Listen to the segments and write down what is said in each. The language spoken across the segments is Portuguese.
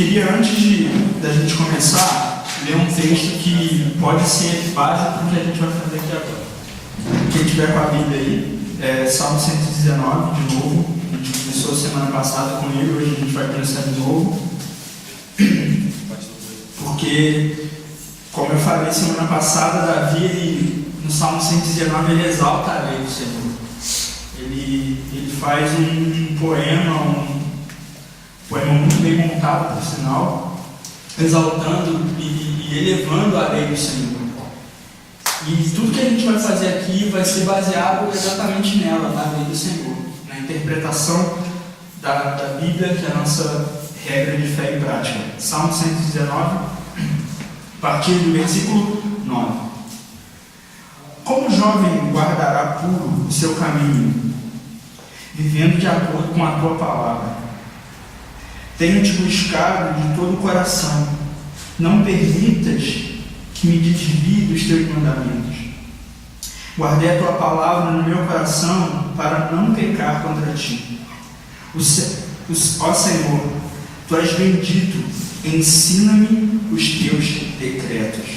Queria, antes da gente começar, ler um texto que pode ser base para o que a gente vai fazer aqui agora. Quem tiver com a Bíblia aí, Salmo 119, de novo. A gente começou semana passada com ele, hoje a gente vai começar de novo. Porque, como eu falei semana passada, Davi, no Salmo 119, ele exalta a lei do Senhor. Ele faz um poema muito bem montado, por sinal, exaltando e elevando a lei do Senhor. E tudo que a gente vai fazer aqui vai ser baseado exatamente nela, na lei do Senhor, na interpretação da Bíblia, que é a nossa regra de fé e prática. Salmo 119, a partir do versículo 9. Como o jovem guardará puro o seu caminho, vivendo de acordo com a tua palavra? Tenho-te buscado de todo o coração. Não permitas que me desvie dos teus mandamentos. Guardei a tua palavra no meu coração para não pecar contra ti. Ó Senhor, tu és bendito, ensina-me os teus decretos.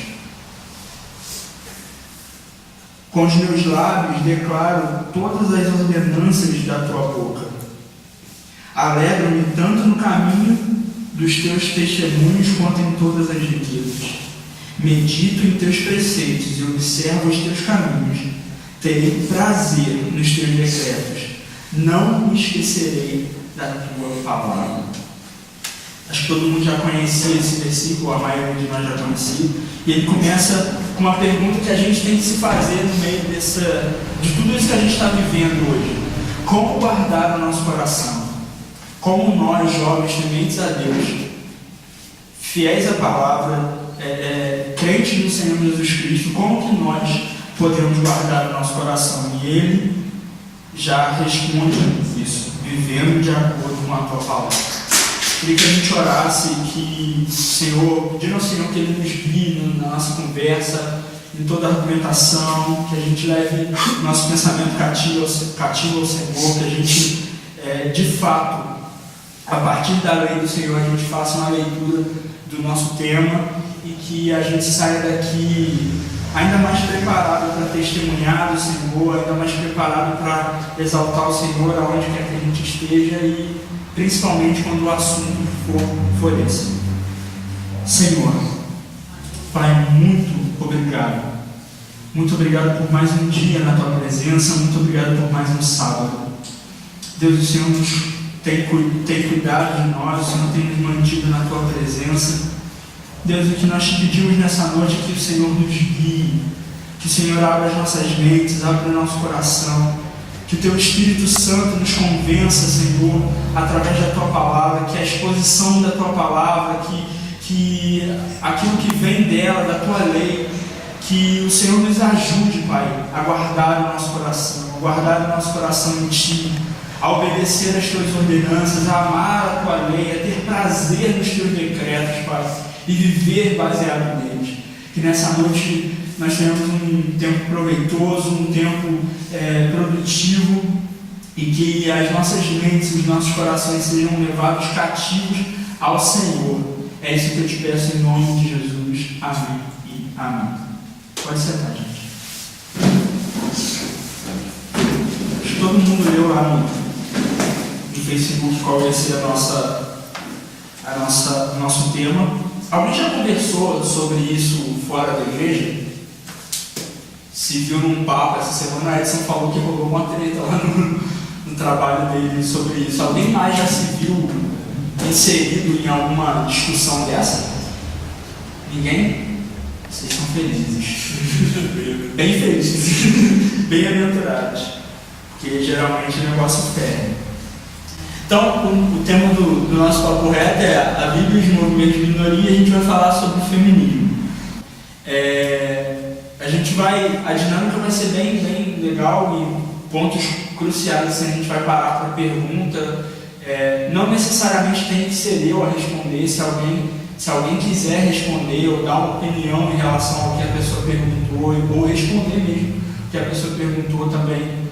Com os meus lábios declaro todas as ordenanças da tua boca. Alegra-me tanto no caminho dos teus testemunhos quanto em todas as riquezas. Medito em teus preceitos e observo os teus caminhos. Terei prazer nos teus decretos. Não me esquecerei da tua palavra. Acho que todo mundo já conhecia esse versículo, a maioria de nós já conhecia. E ele começa com uma pergunta que a gente tem que se fazer no meio de tudo isso que a gente está vivendo hoje. Como guardar o nosso coração? Como nós, jovens tementes a Deus, fiéis à palavra, crentes no Senhor Jesus Cristo, como que nós podemos guardar o nosso coração? E ele já responde isso, vivendo de acordo com a tua palavra. Queria que a gente orasse, que o Senhor, pedindo ao Senhor que Ele nos guie na nossa conversa, em toda a argumentação, que a gente leve nosso pensamento cativo ao Senhor, que a gente, de fato, a partir da lei do Senhor, a gente faça uma leitura do nosso tema e que a gente saia daqui ainda mais preparado para testemunhar do Senhor, ainda mais preparado para exaltar o Senhor aonde quer que a gente esteja e principalmente quando o assunto for esse. Senhor, Pai, muito obrigado. Muito obrigado por mais um dia na Tua presença, muito obrigado por mais um sábado. Deus, o Senhor tem cuidado de nós, o Senhor tem nos mantido na Tua presença. Deus, o que nós te pedimos nessa noite é que o Senhor nos guie, que o Senhor abra as nossas mentes, abra o nosso coração, que o Teu Espírito Santo nos convença, Senhor, através da Tua palavra, que a exposição da Tua palavra, que aquilo que vem dela, da Tua lei, que o Senhor nos ajude, Pai, a guardar o nosso coração em Ti, a obedecer às Tuas ordenanças, a amar a Tua lei, a ter prazer nos Teus decretos, Pai, e viver baseado neles. Que nessa noite nós tenhamos um tempo proveitoso, um tempo produtivo, e que as nossas mentes, os nossos corações sejam levados cativos ao Senhor. É isso que eu te peço em nome de Jesus. Amém e amém. Pode sentar, gente. Acho que todo mundo leu lá no Facebook qual vai ser o nosso tema. Alguém já conversou sobre isso fora da igreja? Se viu num papo essa semana, a Edson falou que rolou uma treta lá no trabalho dele sobre isso. Alguém mais já se viu inserido em alguma discussão dessa? Ninguém? Vocês são felizes. Bem felizes. Bem-aventurados. Porque geralmente o negócio ferra. Então, o tema do nosso papo reto é a Bíblia de movimento de minoria, e a gente vai falar sobre o feminismo. A dinâmica vai ser bem legal e pontos cruciais, assim, a gente vai parar para pergunta. Não necessariamente tem que ser eu a responder, se alguém quiser responder ou dar uma opinião em relação ao que a pessoa perguntou, ou responder mesmo o que a pessoa perguntou também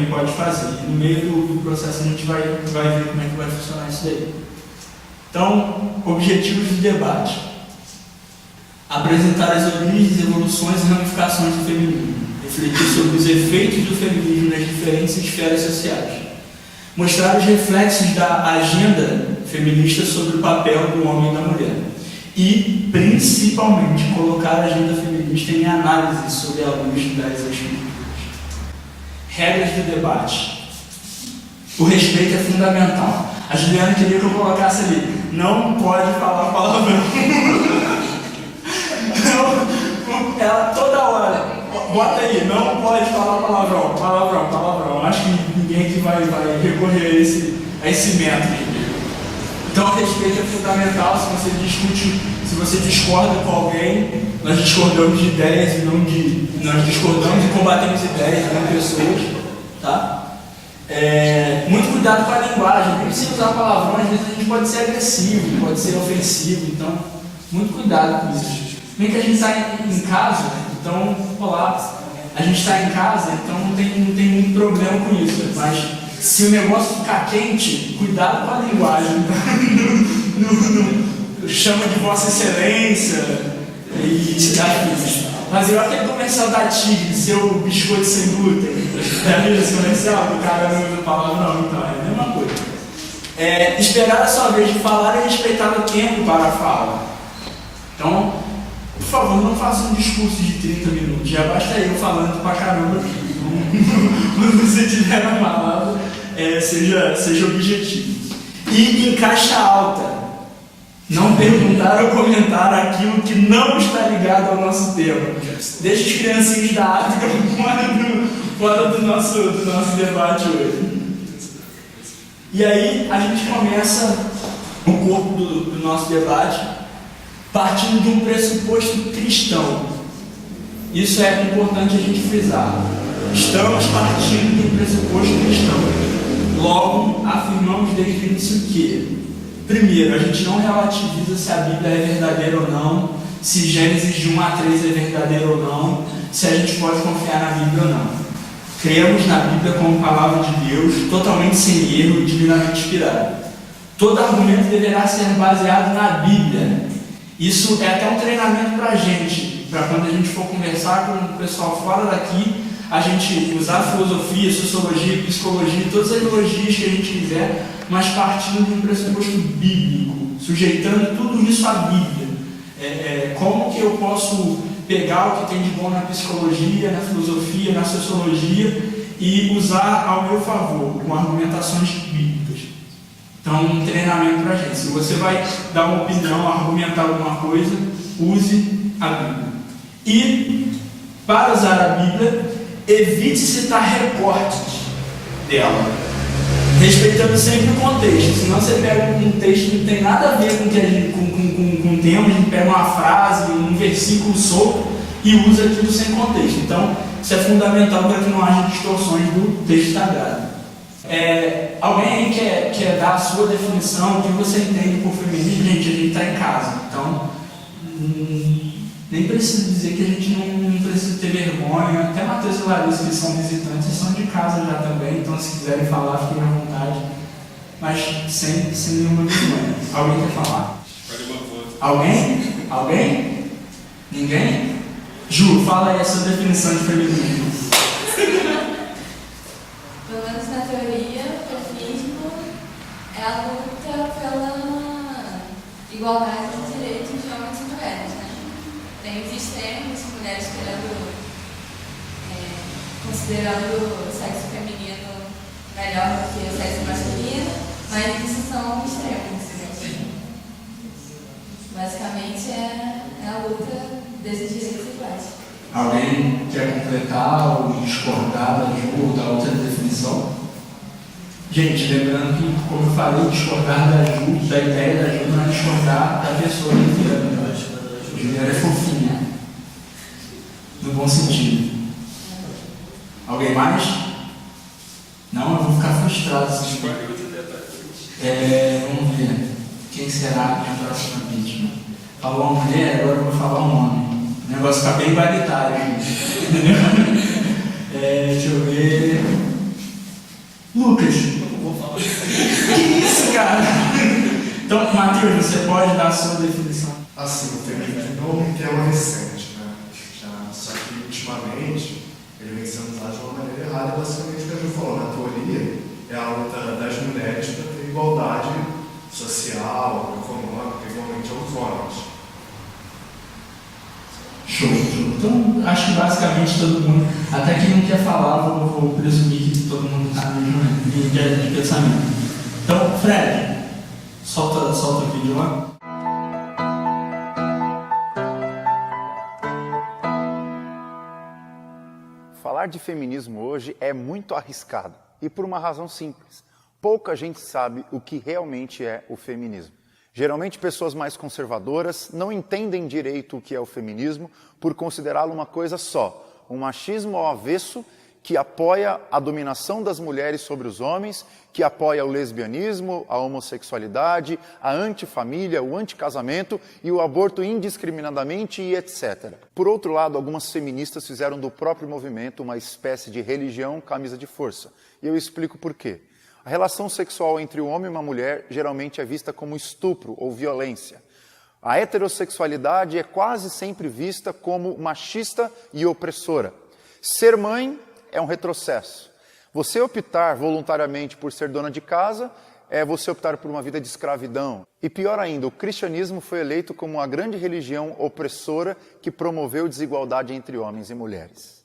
pode fazer. E no meio do processo a gente vai ver como é que vai funcionar isso daí. Então, objetivos do debate: apresentar as origens, evoluções e ramificações do feminismo, refletir sobre os efeitos do feminismo nas diferentes esferas sociais, mostrar os reflexos da agenda feminista sobre o papel do homem e da mulher e, principalmente, colocar a agenda feminista em análise sobre a luz das escrituras. Regras do debate: o respeito é fundamental. A Juliana queria que eu colocasse ali: não pode falar palavrão. Ela toda hora bota aí: não pode falar palavrão, palavrão, palavrão. Acho que ninguém aqui vai recorrer a esse método. Então, o respeito é fundamental. Se você discute, se você discorda com alguém, nós discordamos de ideias e não de. Nós discordamos e combatemos ideias, não pessoas, tá? Muito cuidado com a linguagem. Não precisa usar palavrão, às vezes a gente pode ser agressivo, pode ser ofensivo, então, muito cuidado com isso. Bem que a gente está em casa, então, olá, a gente está em casa, então não tem muito problema com isso, mas se o negócio ficar quente, cuidado com a linguagem, chama de Vossa Excelência e afins. Mas eu aquele comercial da Tigre, seu biscoito sem glúten, esse comercial do cara não usa palavrão, então é a mesma coisa. Esperar a sua vez de falar e respeitar o tempo para a fala. Então, por favor, não faça um discurso de 30 minutos, já basta eu falando pra caramba aqui. Quando você tiver a palavra, seja objetivo. E em caixa alta. Não perguntar ou comentar aquilo que não está ligado ao nosso tema. Deixa os criancinhos da África fora do nosso debate hoje. E aí a gente começa o corpo do nosso debate partindo de um pressuposto cristão. Isso é importante a gente frisar. Estamos partindo de um pressuposto cristão. Logo, afirmamos desde o início que, primeiro, a gente não relativiza se a Bíblia é verdadeira ou não, se Gênesis de 1 a 3 é verdadeiro ou não, se a gente pode confiar na Bíblia ou não. Cremos na Bíblia como palavra de Deus, totalmente sem erro e divinamente inspirada. Todo argumento deverá ser baseado na Bíblia. Isso é até um treinamento para a gente, para quando a gente for conversar com o pessoal fora daqui, a gente usar filosofia, sociologia, psicologia, todas as ideologias que a gente quiser, mas partindo de um pressuposto bíblico, sujeitando tudo isso à Bíblia. Como que eu posso pegar o que tem de bom na psicologia, na filosofia, na sociologia e usar ao meu favor, com argumentações bíblicas. Então, um treinamento para a gente. Se você vai dar uma opinião, argumentar alguma coisa, use a Bíblia. E, para usar a Bíblia, evite citar recortes dela, respeitando sempre o contexto. Senão você pega um texto que não tem nada a ver com o tema, a gente pega uma frase, um versículo solto e usa aquilo sem contexto. Então, isso é fundamental para que não haja distorções do texto sagrado. Alguém aí quer dar a sua definição, o que você entende por feminismo? Gente, a gente está em casa, então nem preciso dizer que a gente não precisa ter vergonha. Até Matheus e Larissa, que são visitantes, são de casa já também, então se quiserem falar, fiquem à vontade, mas sem nenhuma vergonha. Alguém quer falar? Alguém? Alguém? Ninguém? Ju, fala aí a sua definição de feminismo. Pelo menos na teoria, o feminismo é a luta pela igualdade de direitos de homens e mulheres, né? Tem os extremos, mulheres considerando o sexo feminino melhor do que o sexo masculino, mas isso são extremos. Basicamente é a luta desses direitos iguais. Alguém quer completar ou discordar da Ju ou da outra definição? Gente, lembrando que, como eu falei, discordar da Ju, da ideia da Ju, não é discordar da pessoa da Juliana. Juliana é fofinha, no bom sentido. Alguém mais? Não, eu vou ficar frustrado se discordar. Vamos ver. Quem será a próxima vítima? Falou uma mulher, agora eu vou falar um homem. O negócio fica bem igualitário. Deixa eu ver. Lucas. Que isso, cara? Então, Matheus, a sua definição? Assim, o feminismo é um tema recente, né? Só que ultimamente ele vem sendo usado de uma maneira errada. Basicamente o que a Ju falou, na teoria, é a luta das mulheres para ter igualdade social, econômica, igualmente aos homens. Show. Então, acho que basicamente todo mundo, até quem não quer falar, vou presumir que todo mundo está na mesma linha de pensamento. Então, Fred, solta o vídeo lá. Falar de feminismo hoje é muito arriscado, e por uma razão simples. Pouca gente sabe o que realmente é o feminismo. Geralmente pessoas mais conservadoras não entendem direito o que é o feminismo por considerá-lo uma coisa só, um machismo ao avesso que apoia a dominação das mulheres sobre os homens, que apoia o lesbianismo, a homossexualidade, a antifamília, o anticasamento e o aborto indiscriminadamente e etc. Por outro lado, algumas feministas fizeram do próprio movimento uma espécie de religião camisa de força. E eu explico por quê. A relação sexual entre um homem e uma mulher geralmente é vista como estupro ou violência. A heterossexualidade é quase sempre vista como machista e opressora. Ser mãe é um retrocesso. Você optar voluntariamente por ser dona de casa é você optar por uma vida de escravidão. E pior ainda, o cristianismo foi eleito como a grande religião opressora que promoveu desigualdade entre homens e mulheres.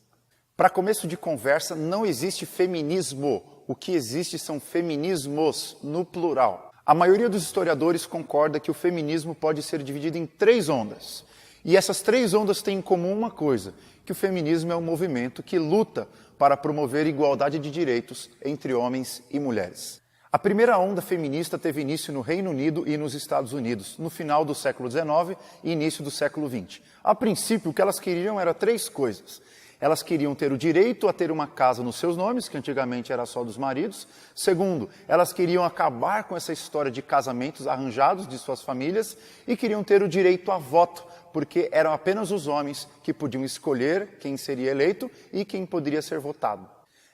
Para começo de conversa, não existe feminismo. O que existe são feminismos, no plural. A maioria dos historiadores concorda que o feminismo pode ser dividido em 3 ondas. E essas 3 ondas têm em comum uma coisa, que o feminismo é um movimento que luta para promover igualdade de direitos entre homens e mulheres. A primeira onda feminista teve início no Reino Unido e nos Estados Unidos, no final do século XIX e início do século XX. A princípio, o que elas queriam era 3 coisas. Elas queriam ter o direito a ter uma casa nos seus nomes, que antigamente era só dos maridos. Segundo, elas queriam acabar com essa história de casamentos arranjados de suas famílias e queriam ter o direito a voto, porque eram apenas os homens que podiam escolher quem seria eleito e quem poderia ser votado.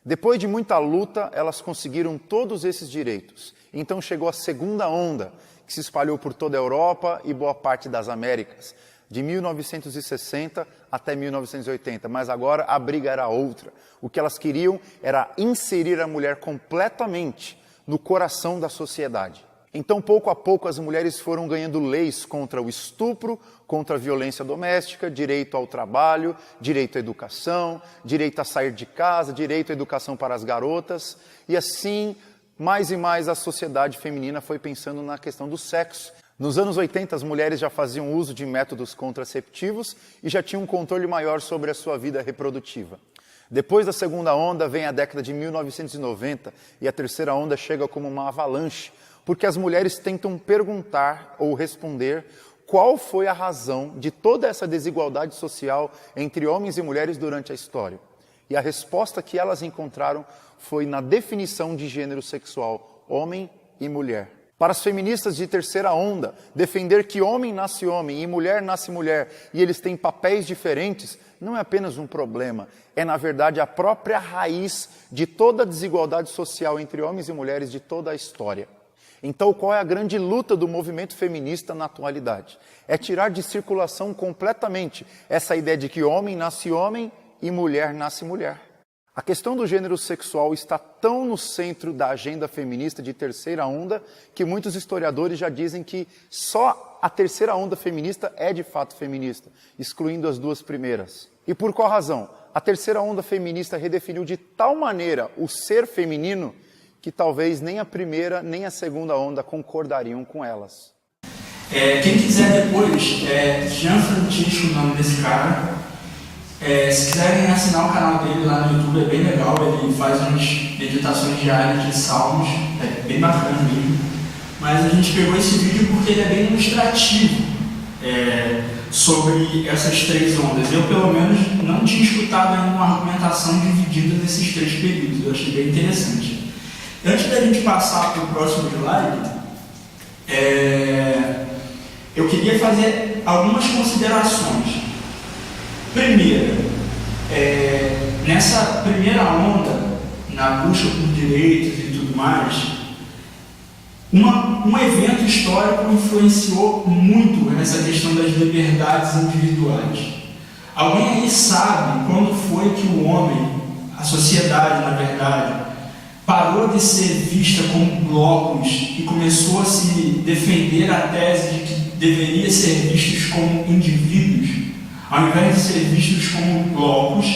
Depois de muita luta, elas conseguiram todos esses direitos. Então chegou a segunda onda, que se espalhou por toda a Europa e boa parte das Américas, de 1960 até 1980, mas agora a briga era outra. O que elas queriam era inserir a mulher completamente no coração da sociedade. Então, pouco a pouco, as mulheres foram ganhando leis contra o estupro, contra a violência doméstica, direito ao trabalho, direito à educação, direito a sair de casa, direito à educação para as garotas. E assim, mais e mais a sociedade feminina foi pensando na questão do sexo. Nos anos 80, as mulheres já faziam uso de métodos contraceptivos e já tinham um controle maior sobre a sua vida reprodutiva. Depois da segunda onda vem a década de 1990 e a terceira onda chega como uma avalanche, porque as mulheres tentam perguntar ou responder qual foi a razão de toda essa desigualdade social entre homens e mulheres durante a história. E a resposta que elas encontraram foi na definição de gênero sexual, homem e mulher. Para as feministas de terceira onda, defender que homem nasce homem e mulher nasce mulher e eles têm papéis diferentes não é apenas um problema, é na verdade a própria raiz de toda a desigualdade social entre homens e mulheres de toda a história. Então, qual é a grande luta do movimento feminista na atualidade? É tirar de circulação completamente essa ideia de que homem nasce homem e mulher nasce mulher. A questão do gênero sexual está tão no centro da agenda feminista de terceira onda que muitos historiadores já dizem que só a terceira onda feminista é de fato feminista, excluindo as 2 primeiras. E por qual razão? A terceira onda feminista redefiniu de tal maneira o ser feminino que talvez nem a primeira nem a segunda onda concordariam com elas. Quem quiser depois, Jean Francisco, o nome desse cara. Se quiserem assinar o canal dele lá no YouTube, é bem legal, ele faz umas meditações diárias de salmos, é bem bacana mesmo. Mas a gente pegou esse vídeo porque ele é bem ilustrativo sobre essas 3 ondas. Eu, pelo menos, não tinha escutado ainda uma argumentação dividida nesses 3 períodos, eu achei bem interessante. Antes da gente passar para o próximo slide, eu queria fazer algumas considerações. Primeiro, nessa primeira onda, na busca por direitos e tudo mais, Um evento histórico influenciou muito nessa questão das liberdades individuais. Alguém aí sabe quando foi que o homem, a sociedade na verdade, parou de ser vista como blocos e começou a se defender a tese de que deveria ser vistos como indivíduos, ao invés de ser vistos como blocos,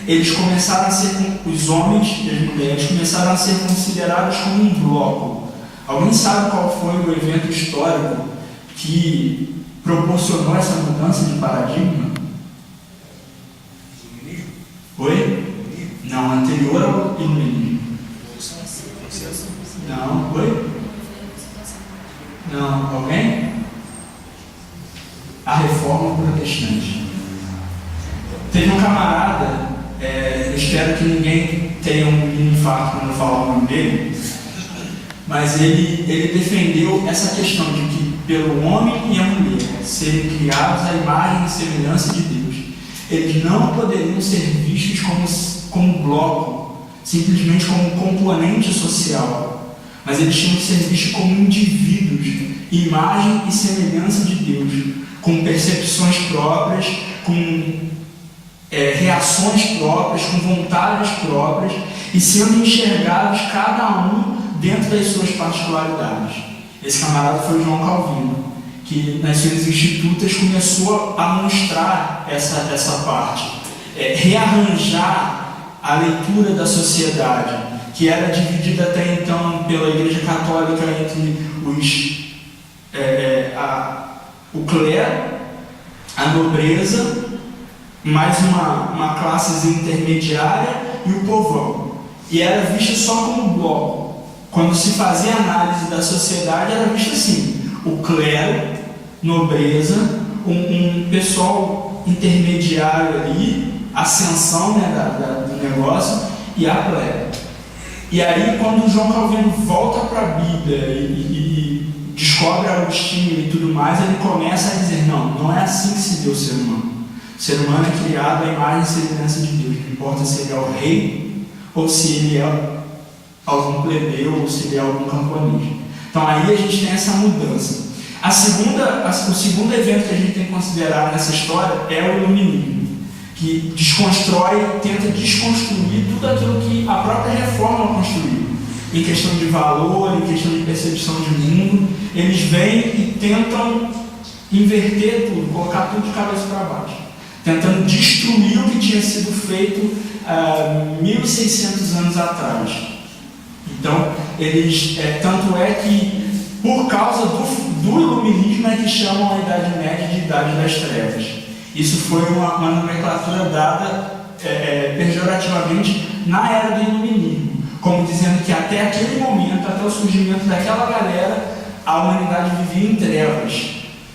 eles começaram a ser, os homens e as mulheres começaram a ser considerados como um bloco. Alguém sabe qual foi o evento histórico que proporcionou essa mudança de paradigma? Oi? Não, anterior ao iluminismo. Não, oi? Não, alguém? A reforma protestante. Teve um camarada, espero que ninguém tenha um infarto quando eu falar o nome dele, mas ele defendeu essa questão de que pelo homem e a mulher serem criados à imagem e semelhança de Deus, eles não poderiam ser vistos como bloco, simplesmente como componente social, mas eles tinham que ser vistos como indivíduos, imagem e semelhança de Deus, com percepções próprias, com reações próprias, com vontades próprias, e sendo enxergados cada um dentro das suas particularidades. Esse camarada foi o João Calvino, que nas suas institutas começou a mostrar essa parte, rearranjar a leitura da sociedade, que era dividida até então pela Igreja Católica entre o clero, a nobreza, mais uma classe intermediária e o povão. E era visto só como bloco. Quando se fazia análise da sociedade, era visto assim: o clero, nobreza, um pessoal intermediário ali, ascensão, né, do negócio, e a plebe. E aí, quando João Calvino volta para a Bíblia e descobre Agostinho e tudo mais, ele começa a dizer: não é assim que se deu o ser humano. O ser humano é criado à imagem e semelhança de Deus. Não importa se ele é o rei ou se ele é algum plebeu ou se ele é algum camponês. Então aí a gente tem essa mudança. O segundo evento que a gente tem que considerar nessa história é o iluminismo, que tenta desconstruir tudo aquilo que a própria reforma construiu. Em questão de valor, em questão de percepção de mundo, eles vêm e tentam inverter tudo, colocar tudo de cabeça para baixo, tentando destruir o que tinha sido feito 1.600 anos atrás. Então, tanto é que, por causa do iluminismo, é que chamam a Idade Média de Idade das Trevas. Isso foi uma nomenclatura dada pejorativamente na era do iluminismo, como dizendo que até aquele momento, até o surgimento daquela galera, a humanidade vivia em trevas,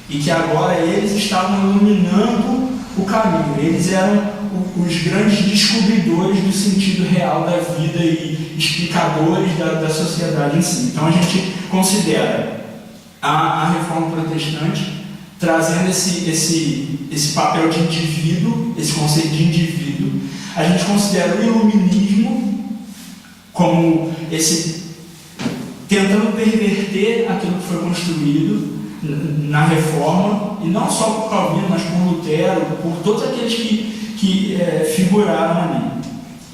e que agora eles estavam iluminando o caminho. Eles eram os grandes descobridores do sentido real da vida e explicadores da sociedade em si. Então a gente considera a reforma protestante trazendo esse papel de indivíduo, esse conceito de indivíduo. A gente considera o iluminismo como tentando perverter aquilo que foi construído na reforma, e não só por Calvino, mas por Lutero, por todos aqueles que figuraram ali.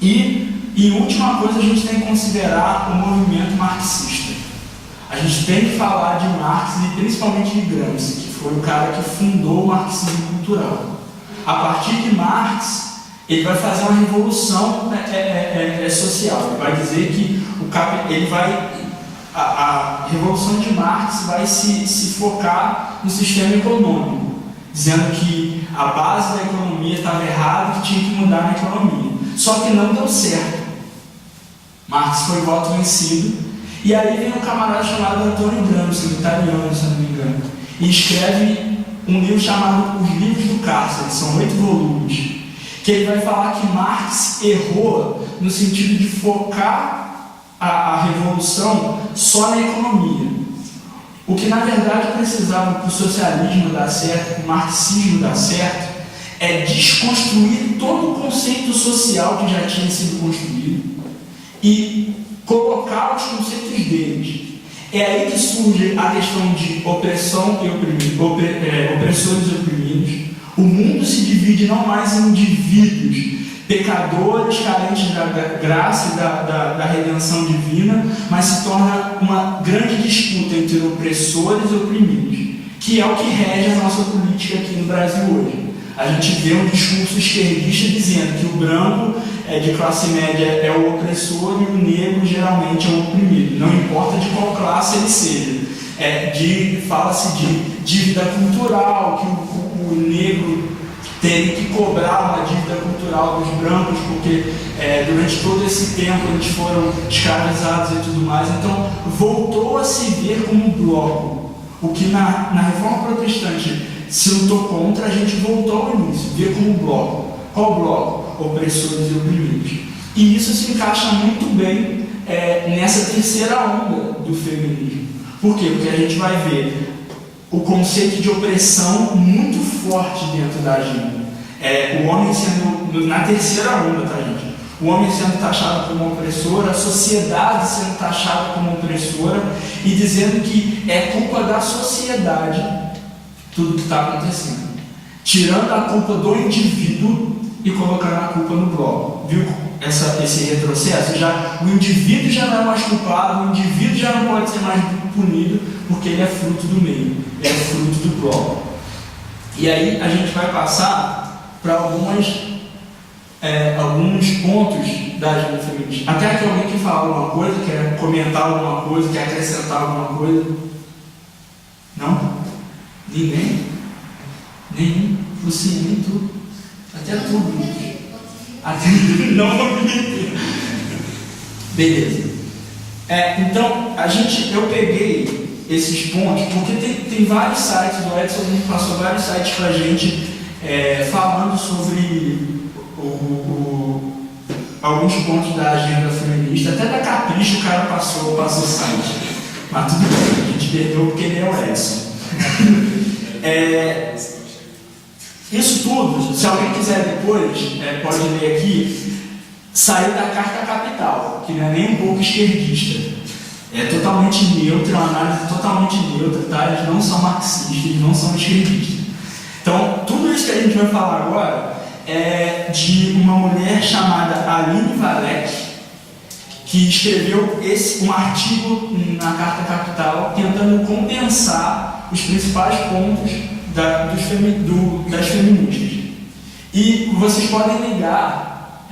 E, em última coisa, a gente tem que considerar o movimento marxista. A gente tem que falar de Marx e principalmente de Gramsci, que foi o cara que fundou o marxismo cultural. A partir de Marx, ele vai fazer uma revolução social. Ele vai dizer que a revolução de Marx vai se focar no sistema econômico, dizendo que a base da economia estava errada e que tinha que mudar na economia. Só que não deu certo. Marx foi voto vencido. E aí vem um camarada chamado Antônio Gramsci, italiano, se não me engano, e escreve um livro chamado Os Livros do Cárcere, são 8 volumes, que ele vai falar que Marx errou no sentido de focar a revolução só na economia. O que na verdade precisava para o socialismo dar certo, para o marxismo dar certo, é desconstruir todo o conceito social que já tinha sido construído e colocar os conceitos deles. É aí que surge a questão de opressão e opressores e oprimidos. O mundo se divide não mais em indivíduos pecadores, carentes da graça e da redenção divina, mas se torna uma grande disputa entre opressores e oprimidos, que é o que rege a nossa política aqui no Brasil hoje. A gente vê um discurso esquerdista dizendo que o branco de classe média é o opressor e o negro geralmente é o oprimido, não importa de qual classe ele seja. Fala-se de dívida cultural, que o negro tem que cobrar uma dívida cultural dos brancos, porque durante todo esse tempo eles foram escravizados e tudo mais. Então voltou a se ver como um bloco. O que na Reforma Protestante se lutou contra, a gente voltou ao início, ver como bloco. Qual bloco? Opressores e oprimidos. E isso se encaixa muito bem nessa terceira onda do feminismo. Por quê? Porque a gente vai ver o conceito de opressão muito forte dentro da agenda. O homem sendo, na terceira onda, tá, gente? O homem sendo taxado como opressor, a sociedade sendo taxada como opressora e dizendo que é culpa da sociedade tudo que está acontecendo. Tirando a culpa do indivíduo e colocando a culpa no bloco. Viu esse retrocesso? O indivíduo já não é mais culpado, o indivíduo já não pode ser mais punido, porque ele é fruto do meio, é fruto do bloco. E aí a gente vai passar para alguns pontos da agenda feminista. Até aqui alguém que fala alguma coisa, quer comentar alguma coisa, quer acrescentar alguma coisa? Não? Ninguém? Nenhum? Luciene, tudo. Até tudo. Até não me. Beleza. Então, eu peguei esses pontos, porque tem vários sites, o Edson passou vários sites para a gente falando sobre alguns pontos da agenda feminista, até da Capricho o cara passou o site. Mas tudo bem, a gente perdeu porque ele é o Edson. Isso tudo, se alguém quiser depois, pode ler aqui, saiu da Carta Capital, que não é nem um pouco esquerdista. É totalmente neutra, é uma análise totalmente neutra, tá? Eles não são marxistas, eles não são esquerdistas. Então, tudo isso que a gente vai falar agora é de uma mulher chamada Aline Valek, que escreveu um artigo na Carta Capital tentando condensar os principais pontos das feministas. E vocês podem ligar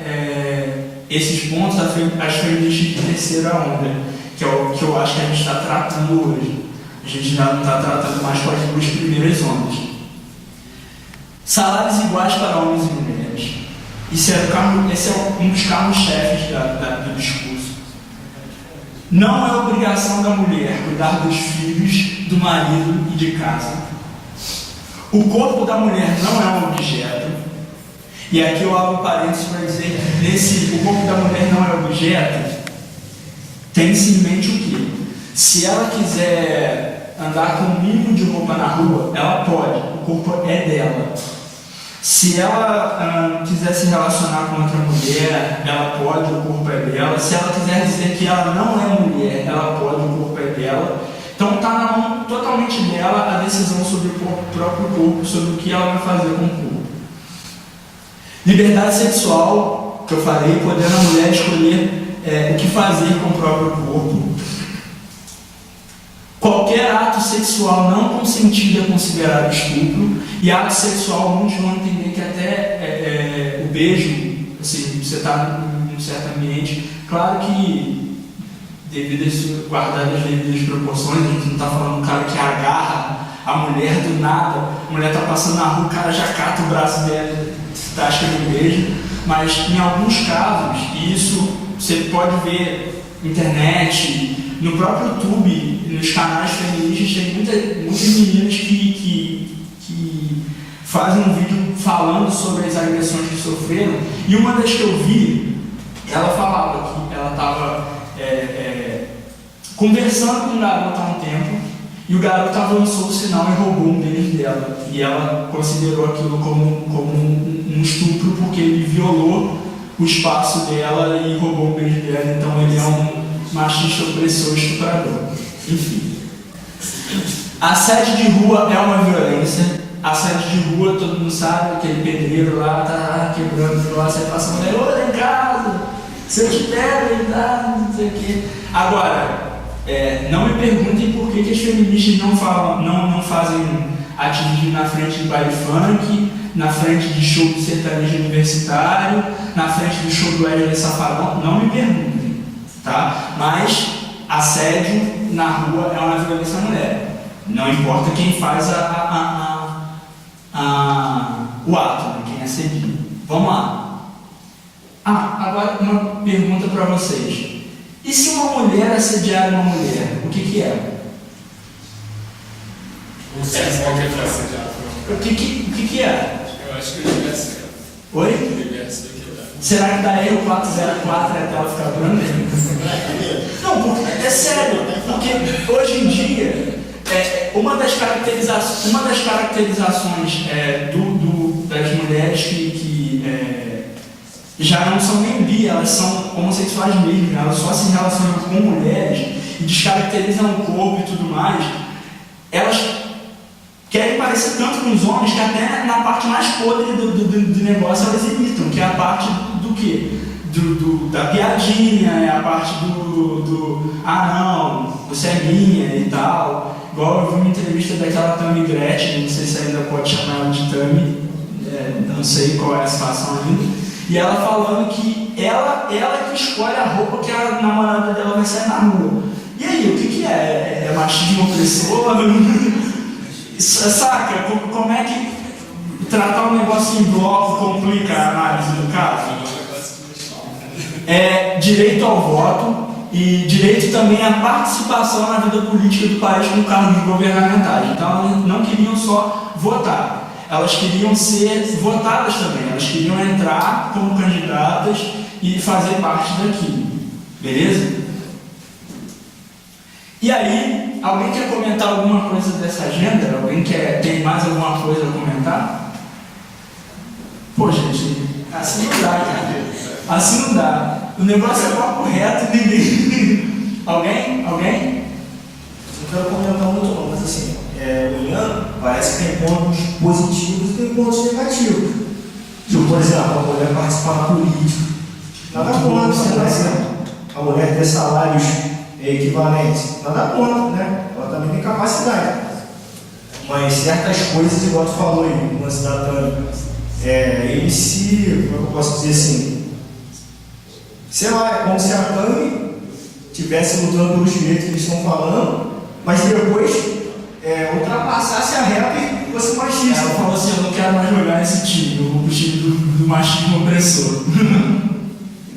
esses pontos às feministas de terceira onda, que é o que eu acho que a gente está tratando hoje. A gente já não está tratando mais com as duas primeiras ondas. Salários iguais para homens e mulheres. Esse é um dos carros-chefes do discurso. Não é obrigação da mulher cuidar dos filhos, do marido e de casa. O corpo da mulher não é um objeto. E aqui eu abro parênteses para dizer, o corpo da mulher não é objeto, tem-se em mente o quê? Se ela quiser andar com o mínimo de roupa na rua, ela pode, o corpo é dela. Se ela quiser se relacionar com outra mulher, ela pode, o corpo é dela. Se ela quiser dizer que ela não é mulher, ela pode, o corpo é dela. Então está na mão totalmente dela a decisão sobre o próprio corpo, sobre o que ela vai fazer com o corpo. Liberdade sexual, que eu falei, podendo a mulher escolher o que fazer com o próprio corpo. Qualquer ato sexual não consentido é considerado estupro, e ato sexual, muitos vão entender que até o beijo, assim, você está num certo ambiente, claro que guardar as devidas proporções, a gente não está falando de um cara que agarra a mulher do nada, a mulher está passando na rua, o cara já cata o braço dela, está achando um beijo, mas em alguns casos, e isso você pode ver na internet, no próprio YouTube, nos canais feministas, tem muitas meninas que fazem um vídeo falando sobre as agressões que sofreram, e uma das que eu vi, ela falava que ela estava conversando com um garoto há um tempo, e o garoto avançou o sinal e roubou um deles dela, e ela considerou aquilo como um estupro, porque ele violou o espaço dela e roubou um beijo dela, então ele é um machista opressor, estuprador. Enfim. Assédio de rua é uma violência. Assédio de rua, todo mundo sabe, aquele pedreiro lá tá quebrando o negócio, aí passa a mulher, ô, em casa, se eu te pego, ele dá, não sei o quê. Agora, não me perguntem por que as feministas não fazem ativismo na frente de baile funk, na frente de show de sertanejo universitário, na frente do show do Wesley Safadão, não me perguntem, tá? Mas assédio na rua é uma violência à mulher. Não importa quem faz o ato, né? Quem assedia. Vamos lá. Agora uma pergunta para vocês. E se uma mulher assediar uma mulher, o que é? O que é? Eu acho que o universo é. Oi? O universo é que dá. Será que dá erro 404 até ela ficar branca? Não, porque é sério. Porque hoje em dia, uma das caracterizações das mulheres que já não são nem bi, elas são homossexuais mesmo, elas só se relacionam com mulheres e descaracterizam o corpo e tudo mais, elas querem parecer tanto com os homens que até na parte mais podre do negócio elas imitam, que é a parte do quê? Da piadinha, é a parte não, você é minha e tal. Igual eu vi uma entrevista daquela Tammy Gretchen, não sei se ainda pode chamar ela de Tammy, não sei qual é a situação ainda. E ela falando que ela que escolhe a roupa que a namorada dela vai sair na rua. E aí, o que é? É machismo opressor? Saca? Como é que tratar um negócio em bloco complica a análise do caso? Direito ao voto e direito também à participação na vida política do país com cargos governamentais. Então, elas não queriam só votar, elas queriam ser votadas também, elas queriam entrar como candidatas e fazer parte daquilo. Beleza? E aí, alguém quer comentar alguma coisa dessa agenda? Alguém tem mais alguma coisa a comentar? Pô, gente, assim não dá, cara. Assim não dá. O negócio é papo reto e ninguém... Alguém? Não quero comentar muito não, mas assim, olhando, parece que tem pontos positivos e tem pontos negativos. Tipo, por exemplo, a mulher participar da política. Nada contra, por exemplo. A mulher ter salários equivalentes. Nada contra, né? Ela também tem capacidade. Mas certas coisas, igual tu falou aí, no lance da Tânia, ele se, como eu posso dizer assim, sei lá, é como se a Tânia estivesse lutando pelos direitos que eles estão falando, mas depois ultrapassasse a reta e fosse machista. Ela falou assim, eu não quero mais jogar nesse time, eu vou pro time do machismo opressor.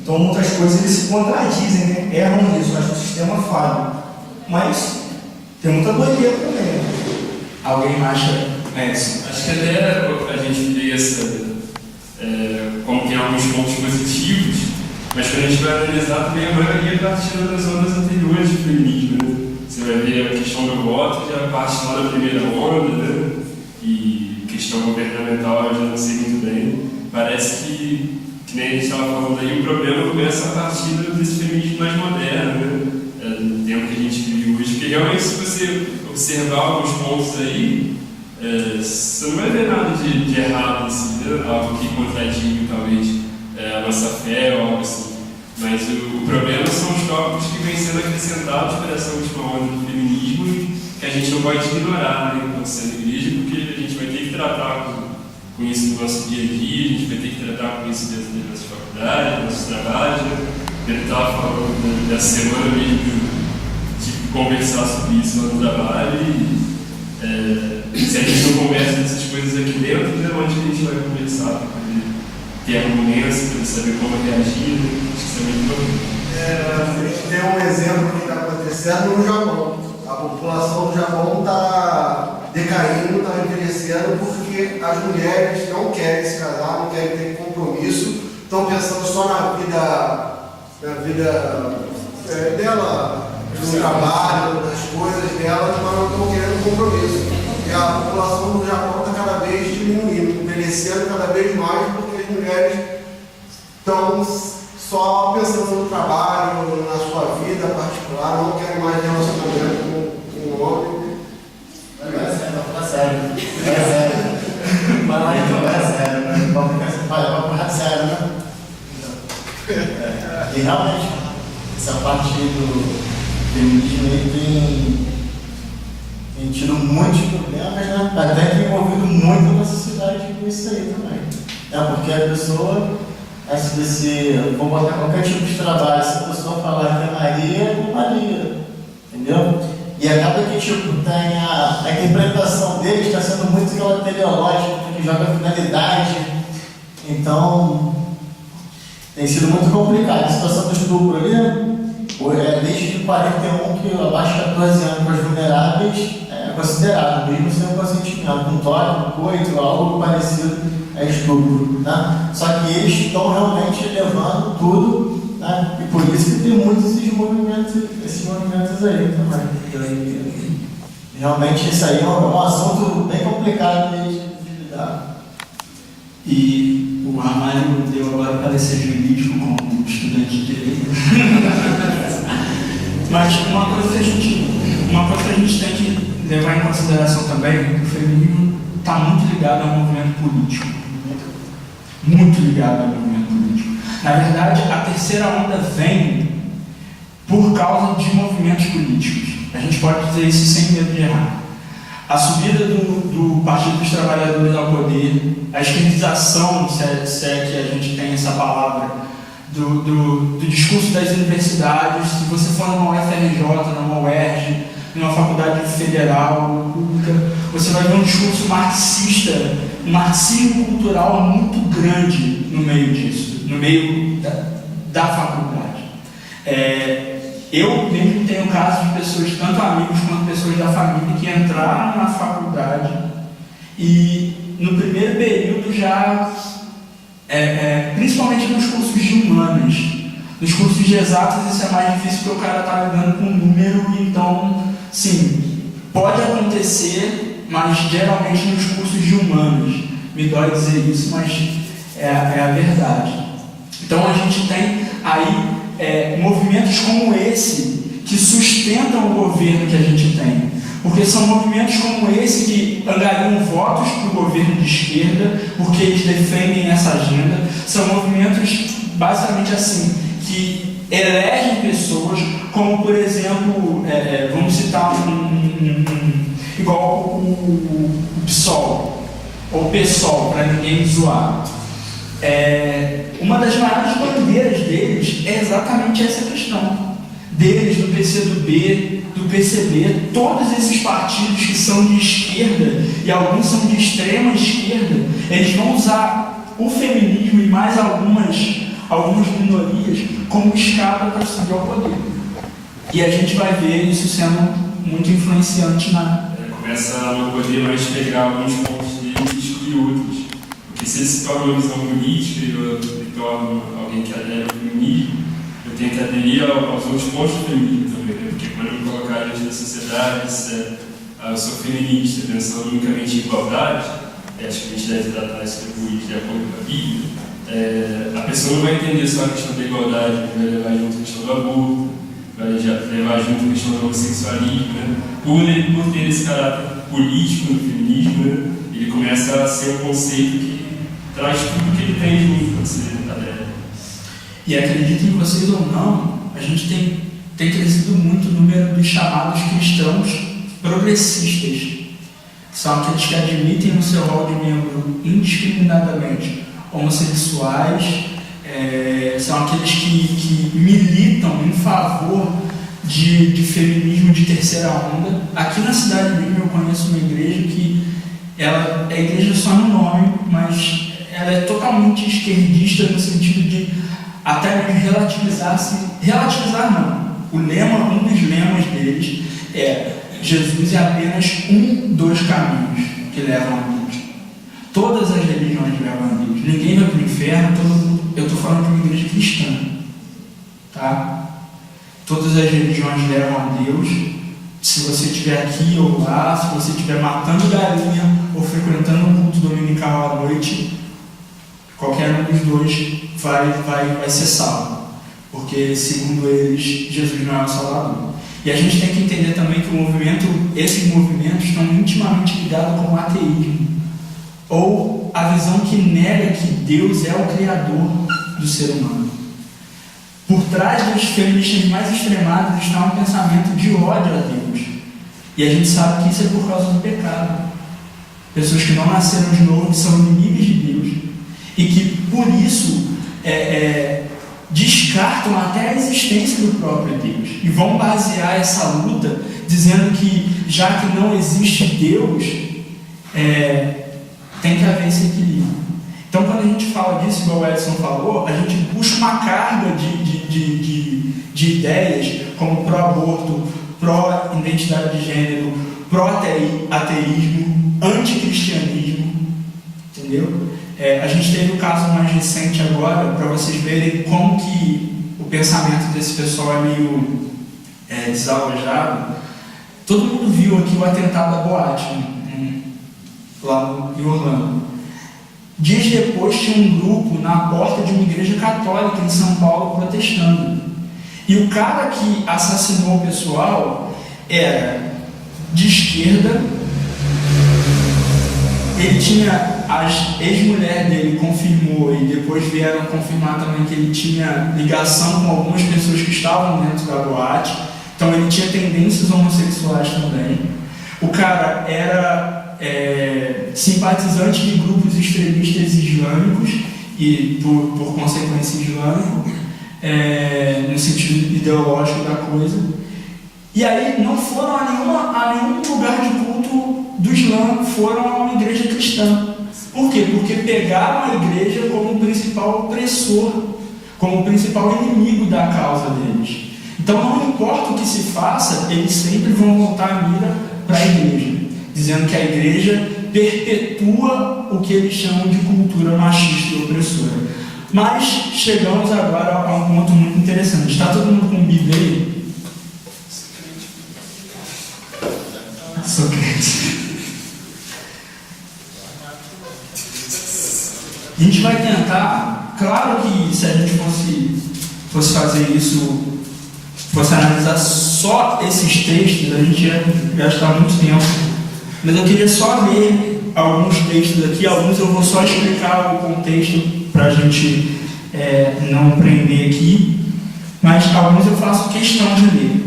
Então muitas coisas eles se contradizem, né? Erram nisso, acho que o sistema falha. Mas tem muita doideira também. Né? Alguém acha isso? Acho que até a gente vê como tem alguns pontos positivos, mas quando a gente vai analisar também a maioria partindo das ondas anteriores do feminismo, né? Você vai ver a questão do voto, já parte lá da primeira onda, né? E questão governamental eu já não sei muito bem. Parece que nem a gente estava falando aí, o problema começa a partir desse feminismo mais moderno, né? No tempo que a gente vive hoje, porque realmente se você observar alguns pontos aí, você não vai ver nada de errado, assim, né? Algo que contradiga talvez a nossa fé ou algo assim. Mas o problema são os tópicos que vêm sendo acrescentados para essa última onda do feminismo e que a gente não pode ignorar, né, enquanto sendo igreja, porque a gente vai ter que tratar com isso no nosso dia a dia, a gente vai ter que tratar com isso dentro das nossas faculdades, dos nossos trabalhos. Né? Eu estava falando dessa semana mesmo de conversar sobre isso lá no trabalho e se a gente não conversa dessas coisas aqui dentro, né, onde a gente vai conversar para poder ter argumentos, para saber como reagir, né? Acho que isso é muito importante. A gente tem um exemplo que está acontecendo no Japão. A população do Japão está decaindo, está envelhecendo porque as mulheres não querem se casar, não querem ter compromisso, estão pensando só na vida dela, no trabalho, nas coisas delas, mas não estão querendo compromisso. E a população do Japão está cada vez diminuindo, envelhecendo cada vez mais porque as mulheres estão só pensando no trabalho, na sua vida particular, não querem mais relacionamento realmente, essa parte do feminismo ele tem tido muitos problemas, né? Até tem envolvido muito na sociedade com isso aí também. Porque a pessoa, se vou botar qualquer tipo de trabalho, se a pessoa falar que é Maria, entendeu? E acaba que tem a interpretação dele está sendo muito aquela teleológica, que joga finalidade. Então, tem sido muito complicado. A situação do estupro ali, desde 41, que abaixo de 14 anos para os vulneráveis é considerado, mesmo sem consentimento, com toque, com coito, algo parecido a estupro. Né? Só que eles estão realmente levando tudo, né? E por isso que tem muitos esses movimentos aí também. Realmente isso aí é um assunto bem complicado de lidar. E o Ramalho deu agora parecer jurídico como estudante de direito. Mas uma coisa que a gente tem que levar em consideração também é que o feminismo está muito ligado ao movimento político. Muito ligado ao movimento político. Na verdade, a terceira onda vem por causa de movimentos políticos. A gente pode dizer isso sem medo de errar. A subida do Partido dos Trabalhadores ao poder, a esquerdização, se é que a gente tem essa palavra, do discurso das universidades. Se você for numa UFRJ, numa UERJ, numa faculdade federal, pública, você vai ver um discurso marxista, um marxismo cultural muito grande no meio disso, no meio da faculdade. Eu mesmo tenho casos de pessoas, tanto amigos quanto pessoas da família, que entraram na faculdade e no primeiro período já, principalmente nos cursos de humanas, nos cursos de exatas isso é mais difícil porque o cara está lidando com número, então, sim, pode acontecer, mas geralmente nos cursos de humanas, me dói dizer isso, mas é a verdade. Então a gente tem aí movimentos como esse que sustentam o governo que a gente tem, porque são movimentos como esse que angariam votos para o governo de esquerda, porque eles defendem essa agenda. São movimentos basicamente assim, que elegem pessoas como, por exemplo, vamos citar igual o PSOL ou PSOL, para ninguém zoar. Uma das maiores bandeiras deles é exatamente essa questão. Deles, do PCdoB, do PCB, todos esses partidos que são de esquerda, e alguns são de extrema esquerda, eles vão usar o feminismo e mais algumas minorias como escada para subir ao poder. E a gente vai ver isso sendo muito influenciante começa a não poder mais pegar alguns pontos deles e excluir outros. Porque se ele se torna uma visão política e eu me torno alguém que adere ao feminismo, eu tenho que aderir aos outros pontos do feminismo também, né? Porque quando eu me colocar diante da sociedade, eu sou feminista, pensando unicamente em igualdade, acho que a gente deve tratar isso depois de acordo com a Bíblia, a pessoa não vai entender só a questão da igualdade, vai levar junto a questão do aborto, vai levar junto a questão do homossexualismo, né? Por ter esse caráter político no feminismo, né? Ele começa a ser um conceito que traz tudo que ele tem junto quando você adere. E acreditem vocês ou não, a gente tem crescido muito o número dos chamados cristãos progressistas, que são aqueles que admitem no seu rol de membro indiscriminadamente homossexuais, são aqueles que militam em favor de feminismo de terceira onda. Aqui na cidade mesmo eu conheço uma igreja que ela é igreja só no nome, mas ela é totalmente esquerdista no sentido de até relativizar não. Um dos lemas deles é: Jesus é apenas um dos caminhos que levam a Deus. Todas as religiões levam a Deus. Ninguém vai para o inferno, eu estou falando de uma igreja cristã, tá? Todas as religiões levam a Deus. Se você estiver aqui ou lá, se você estiver matando galinha ou frequentando um culto dominical à noite, qualquer um dos dois vai ser salvo, porque segundo eles Jesus não é o Salvador. E a gente tem que entender também que esses movimentos estão intimamente ligados com o ateísmo, ou a visão que nega que Deus é o criador do ser humano. Por trás dos feministas mais extremados está um pensamento de ódio a Deus. E a gente sabe que isso é por causa do pecado. Pessoas que não nasceram de novo, que são inimigos de Deus. E que, por isso, descartam até a existência do próprio Deus. E vão basear essa luta dizendo que, já que não existe Deus, tem que haver esse equilíbrio. Então, quando a gente fala disso, igual o Edson falou, a gente busca uma carga de ideias como pró-aborto, pró-identidade de gênero, pró-ateísmo, anticristianismo, entendeu? A gente teve o caso mais recente agora, para vocês verem como que o pensamento desse pessoal é meio desalojado. Todo mundo viu aqui o atentado da boate, lá em Orlando. Dias depois tinha um grupo na porta de uma igreja católica em São Paulo protestando. E o cara que assassinou o pessoal era de esquerda. Ele tinha, a ex-mulher dele confirmou, e depois vieram confirmar também que ele tinha ligação com algumas pessoas que estavam dentro da boate. Então ele tinha tendências homossexuais também. O cara era simpatizante de grupos extremistas islâmicos e, por consequência, islâmico, no sentido ideológico da coisa. E aí não foram a nenhum lugar de culto do Islã, foram a uma igreja cristã. Por quê? Porque pegaram a igreja como o principal opressor, como o principal inimigo da causa deles. Então, não importa o que se faça, eles sempre vão voltar a mira para a igreja, dizendo que a igreja perpetua o que eles chamam de cultura machista e opressora. Mas chegamos agora a um ponto muito interessante. Está todo mundo com Bíblia aí? Sou crente. A gente vai tentar, claro que se a gente fosse fazer isso, fosse analisar só esses textos, a gente ia gastar muito tempo. Mas eu queria só ler alguns textos aqui, alguns eu vou só explicar o contexto para a gente não prender aqui, mas alguns eu faço questão de ler.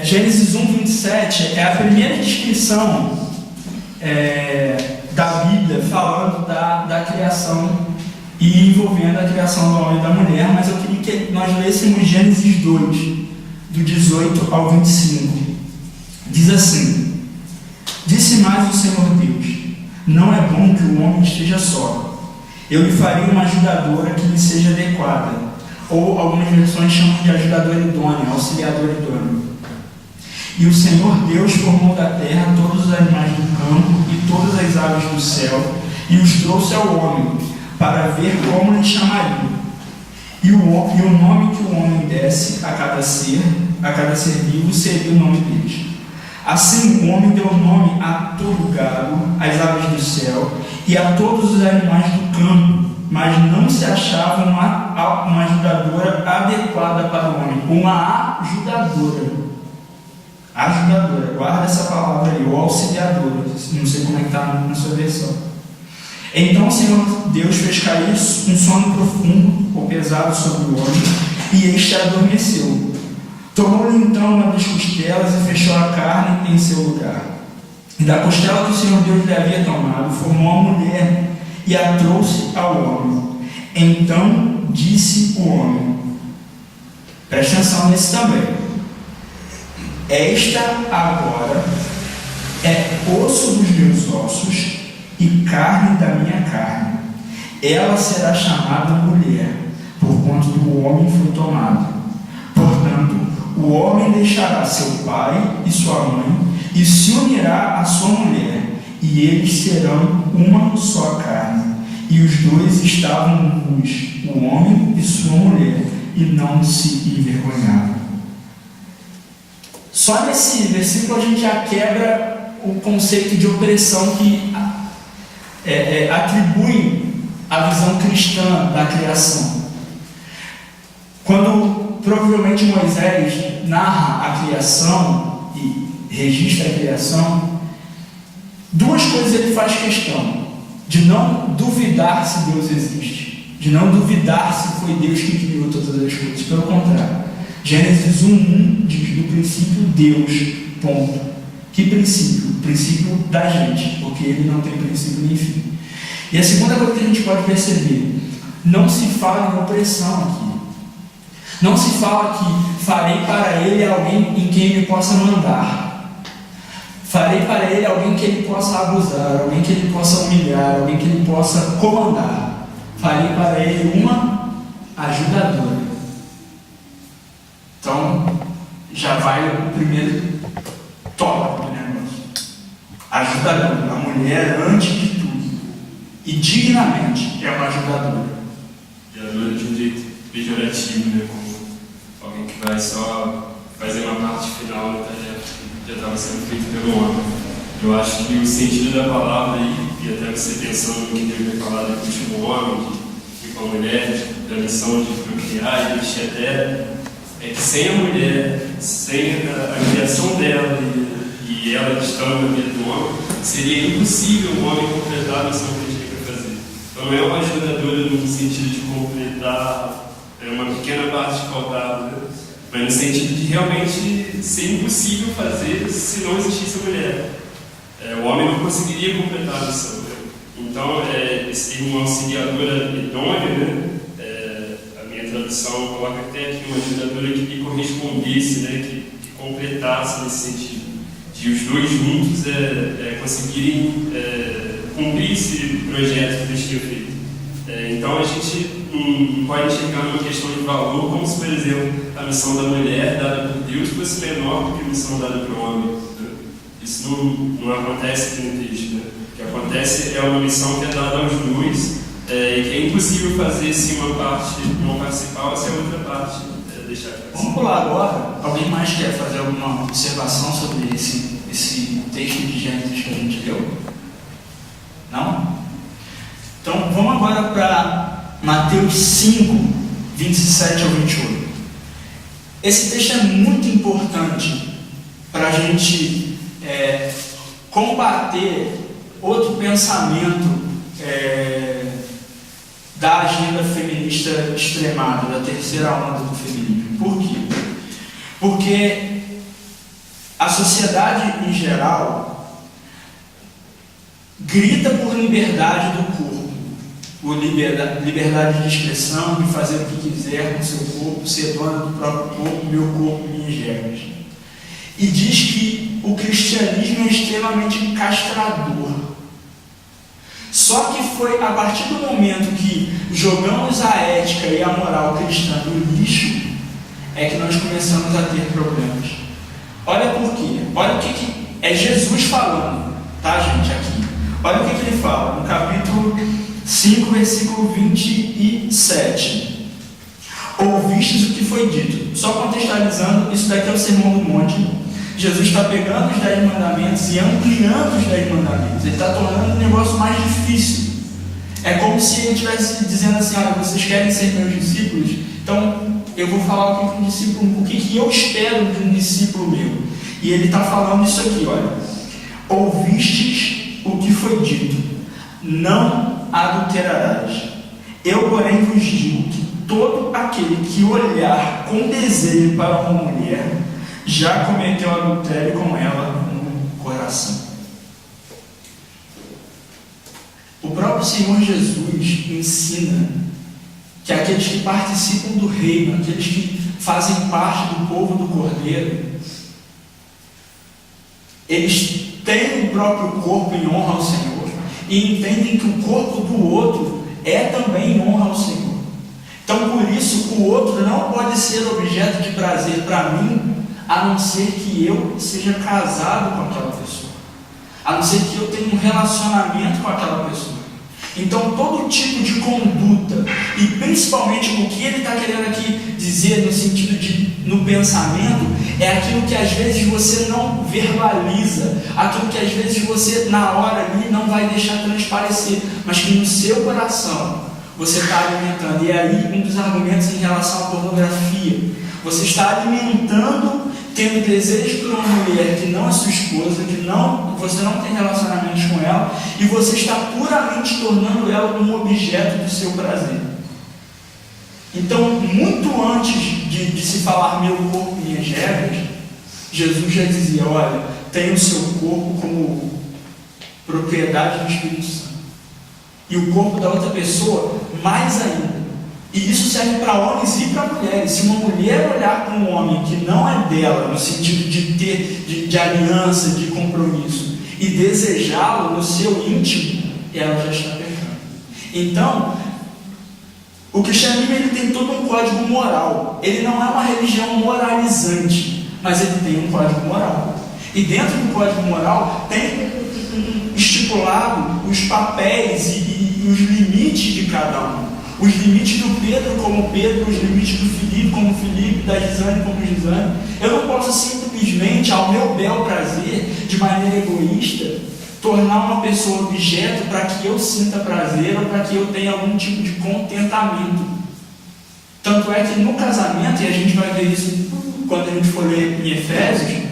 Gênesis 1:27 é a primeira descrição da Bíblia falando da criação e envolvendo a criação do homem e da mulher, mas eu queria que nós lêssemos Gênesis 2, do 18 ao 25. Diz assim: Disse mais o Senhor Deus: Não é bom que o homem esteja só. Eu lhe farei uma ajudadora que lhe seja adequada. Ou algumas versões chamam de ajudador idôneo, auxiliador idôneo. E o Senhor Deus formou da terra todos os animais do campo e todas as aves do céu, e os trouxe ao homem, para ver como lhe chamaria. E o nome que o homem desse a cada ser vivo seria o nome deles. Assim o homem deu nome a todo gado, às aves do céu e a todos os animais do campo, mas não se achava uma ajudadora adequada para o homem. Uma ajudadora, guarda essa palavra aí, ou auxiliadora, não sei como é que está na sua versão. Então o Senhor Deus fez cair um sono profundo ou pesado sobre o homem, e este adormeceu. Tomou-lhe então uma das costelas e fechou a carne em seu lugar. E da costela que o Senhor Deus lhe havia tomado, formou a mulher e a trouxe ao homem. Então disse o homem, preste atenção nesse também: Esta agora é osso dos meus ossos e carne da minha carne. Ela será chamada mulher, porquanto do homem foi tomada. Portanto, o homem deixará seu pai e sua mãe e se unirá à sua mulher, e eles serão uma só carne. E os dois estavam nus, o homem e sua mulher, e não se envergonhavam. Só nesse versículo a gente já quebra o conceito de opressão que atribui a visão cristã da criação. Quando provavelmente Moisés narra a criação e registra a criação, duas coisas ele faz questão: de não duvidar se Deus existe. de não duvidar se foi Deus que criou todas as coisas. Pelo contrário, Gênesis 1:1 diz: no princípio Deus, ponto. Que princípio? O princípio da gente, porque ele não tem princípio nem fim. E a segunda coisa que a gente pode perceber: não se fala em opressão aqui. Não se fala que farei para ele alguém em quem ele possa mandar. Farei para ele alguém que ele possa abusar, alguém que ele possa humilhar, alguém que ele possa comandar. Farei para ele uma ajudadora. Então, já vai o primeiro tópico do negócio. Ajudadora. A mulher, antes de tudo, e dignamente, é uma ajudadora. Ajudadora de um jeito pejorativo, né? Como alguém que vai só fazer uma parte final da tarefa que já estava sendo feita pelo homem. Eu acho que o sentido da palavra aí, e até você pensando no que Deus vai falar depois com o homem e com a mulher, da missão de procriar e de terra, é que sem a mulher, sem a criação dela e ela estando na vida do homem, seria impossível o homem completar a missão que ele tinha que fazer. Então não é uma ajudadora no sentido de completar uma pequena parte que faltava, né? Mas no sentido de realmente ser impossível fazer se não existisse a mulher. O homem não conseguiria completar a missão, né? Então, ser uma auxiliadora idônea, né? A minha tradução coloca até aqui uma ajudadora que lhe correspondesse, né? Que completasse nesse sentido, de os dois juntos conseguirem cumprir esse projeto que Deus tinha feito. Então, a gente não pode enxergar uma questão de valor, como se, por exemplo, a missão da mulher dada por Deus fosse menor do que a missão dada por homem. Né? Isso não acontece aqui no texto. Né? O que acontece é uma missão que é dada aos dois, e que é impossível fazer se uma parte não participar ou se a outra parte deixar de participar. Vamos pular agora. Alguém mais quer fazer alguma observação sobre esse texto de Gênesis que a gente leu? Não? Então, vamos agora para Mateus 5, 27 ao 28. Esse texto é muito importante para a gente combater outro pensamento da agenda feminista extremada, da terceira onda do feminismo. Por quê? Porque a sociedade em geral grita por liberdade do corpo, por liberdade de expressão, de fazer o que quiser com seu corpo, ser dona do próprio corpo, meu corpo, minhas regras. E diz que o cristianismo é extremamente castrador. Só que foi a partir do momento que jogamos a ética e a moral cristã no lixo, é que nós começamos a ter problemas. Olha por quê. Olha o que é Jesus falando, tá, gente, aqui. Olha o que ele fala no capítulo 5, versículo 27. Ouvistes o que foi dito. Só contextualizando, isso daqui é o Sermão do Monte. Jesus está pegando os 10 mandamentos e ampliando os 10 mandamentos. Ele está tornando o negócio mais difícil. É como se ele estivesse dizendo assim: olha, vocês querem ser meus discípulos? Então eu vou falar o que um discípulo, o que eu espero de um discípulo meu. E ele está falando isso aqui, olha. Ouvistes o que foi dito: não adulterarás. Eu, porém, vos digo que todo aquele que olhar com desejo para uma mulher já cometeu adultério com ela no coração. O próprio Senhor Jesus ensina que aqueles que participam do reino, aqueles que fazem parte do povo do Cordeiro, eles têm o próprio corpo em honra ao Senhor e entendem que o corpo do outro é também em honra ao Senhor. Então, por isso, o outro não pode ser objeto de prazer para mim, a não ser que eu seja casado com aquela pessoa, a não ser que eu tenha um relacionamento com aquela pessoa. Então, todo tipo de conduta, e principalmente o que ele está querendo aqui dizer no sentido de, no pensamento, é aquilo que às vezes você não verbaliza, aquilo que às vezes você na hora ali não vai deixar transparecer, mas que no seu coração você está alimentando. E aí um dos argumentos em relação à pornografia: você está alimentando, tendo desejo por uma mulher que não é sua esposa, que você não tem relacionamentos com ela, e você está puramente tornando ela um objeto do seu prazer. Então, muito antes de se falar meu corpo, minhas regras, Jesus já dizia, olha, tenha o seu corpo como propriedade do Espírito Santo. E o corpo da outra pessoa, mais ainda. E isso serve para homens e para mulheres. Se uma mulher olhar para um homem que não é dela, no sentido de ter de aliança, de compromisso, e desejá-lo no seu íntimo, ela já está pecando. Então, o cristianismo ele tem todo um código moral. Ele não é uma religião moralizante, mas ele tem um código moral. E dentro do código moral tem estipulado os papéis e os limites de cada um. Os limites do Pedro como Pedro, os limites do Filipe como Filipe, da Gisane como Gisane. Eu não posso simplesmente, ao meu bel prazer, de maneira egoísta, tornar uma pessoa objeto para que eu sinta prazer ou para que eu tenha algum tipo de contentamento. Tanto é que no casamento, e a gente vai ver isso quando a gente for ler em Efésios,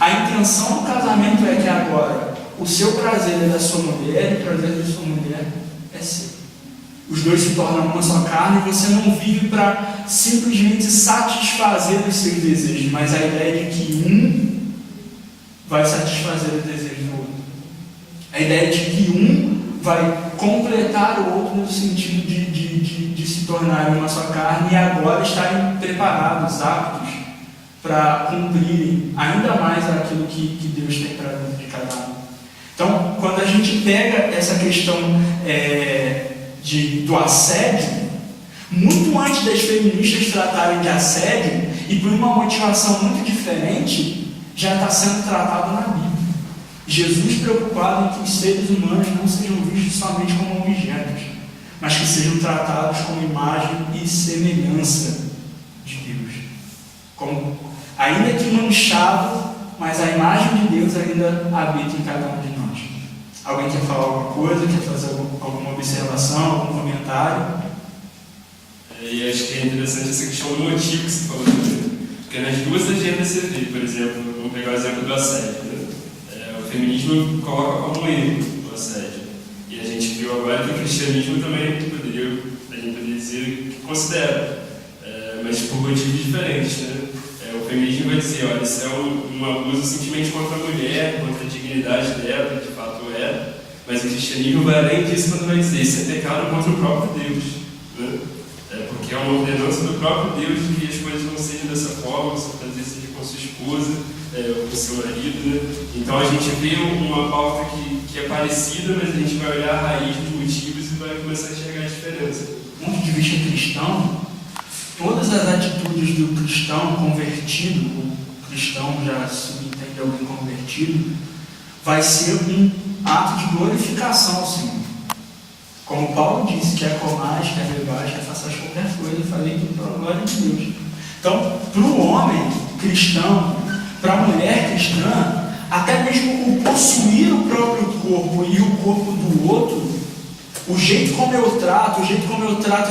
a intenção do casamento é que agora o seu prazer é da sua mulher e o prazer da sua mulher é seu. Os dois se tornam uma só carne e você não vive para simplesmente satisfazer os seus desejos, mas a ideia de que um vai satisfazer o desejo do outro. A ideia de que um vai completar o outro no sentido de se tornar uma só carne e agora estarem preparados, aptos para cumprirem ainda mais aquilo que Deus tem para dentro de cada um. Então, quando a gente pega essa questão do assédio, muito antes das feministas tratarem de assédio, e por uma motivação muito diferente, já está sendo tratado na Bíblia. Jesus preocupado em que os seres humanos não sejam vistos somente como objetos, mas que sejam tratados como imagem e semelhança de Deus. Como, ainda que manchado, mas a imagem de Deus ainda habita em cada um de nós. Alguém quer falar alguma coisa? Quer fazer alguma observação, algum comentário? E acho que é interessante essa questão do motivo que você falou também. Porque nas duas agendas você vê, por exemplo, vamos pegar o exemplo do assédio, né? O feminismo coloca como erro o assédio. E a gente viu agora que o cristianismo também a gente poderia dizer que considera, mas por motivos diferentes, né? O feminismo vai dizer, olha, isso é um abuso simplesmente contra a mulher, contra a dignidade dela, de fato é, mas o cristianismo vai além disso quando vai dizer, isso é pecado contra o próprio Deus, né? Porque é uma ordenança do próprio Deus de que as coisas não sejam dessa forma, você fazer seja com sua esposa, ou com seu marido, né? Então a gente vê uma pauta que é parecida, mas a gente vai olhar a raiz dos motivos e vai começar a enxergar a diferença. Do ponto de vista cristão, todas as atitudes do cristão convertido, o cristão já subentende alguém convertido, vai ser um ato de glorificação ao Senhor. Como Paulo disse, quer comais, quer bebais, quer faças qualquer coisa, falei tudo para a glória de Deus. Então, para o homem cristão, para a mulher cristã, até mesmo o possuir o próprio corpo e o corpo do outro, o jeito como eu trato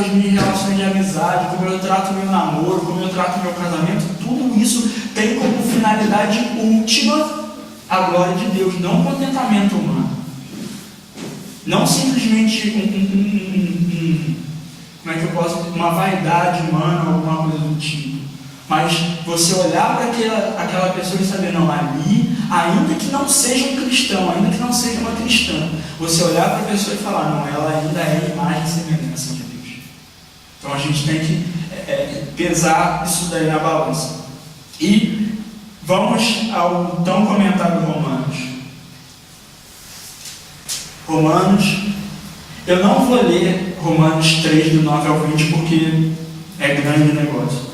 as minhas relações de amizade, como eu trato o meu namoro, como eu trato o meu casamento, tudo isso tem como finalidade última a glória de Deus, não o contentamento humano. Não simplesmente uma vaidade humana, alguma coisa do tipo. Mas você olhar para aquela pessoa e saber, não, ali, ainda que não seja um cristão, ainda que não seja uma cristã, você olhar para a pessoa e falar, não, ela ainda é imagem e semelhança de Deus. Então a gente tem que pesar isso daí na balança. E vamos ao tão comentado Romanos. Eu não vou ler Romanos 3, do 9 ao 20, porque é grande o negócio.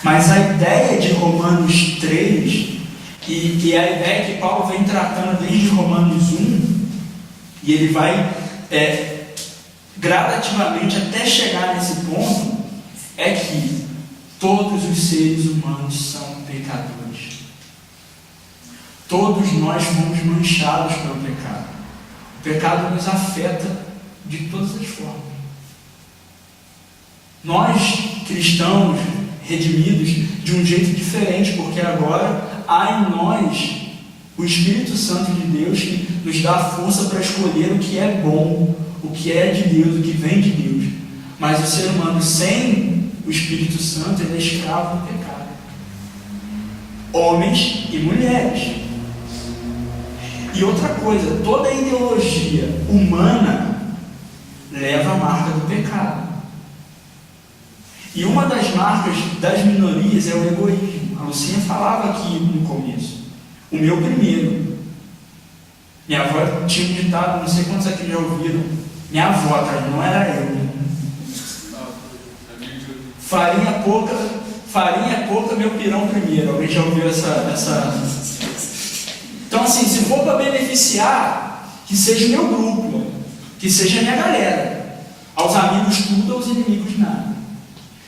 Mas a ideia de Romanos 3, e a ideia que Paulo vem tratando desde Romanos 1, e ele vai gradativamente até chegar nesse ponto, é que todos os seres humanos são pecadores. Todos nós fomos manchados pelo pecado. O pecado nos afeta de todas as formas. Nós, cristãos, redimidos, de um jeito diferente, porque agora há em nós o Espírito Santo de Deus que nos dá força para escolher o que é bom, o que é de Deus, o que vem de Deus. Mas o ser humano sem o Espírito Santo ele é escravo do pecado. Homens e mulheres. E outra coisa, toda ideologia humana leva a marca do pecado. E uma das marcas das minorias é o egoísmo. A Lucinha falava aqui no começo. O meu primeiro. Minha avó tinha um ditado, não sei quantos aqui já ouviram. Minha avó, tá? Não era eu. Farinha pouca, meu pirão primeiro. Alguém já ouviu essa... Então assim, se for para beneficiar, que seja o meu grupo, que seja a minha galera. Aos amigos tudo, aos inimigos nada.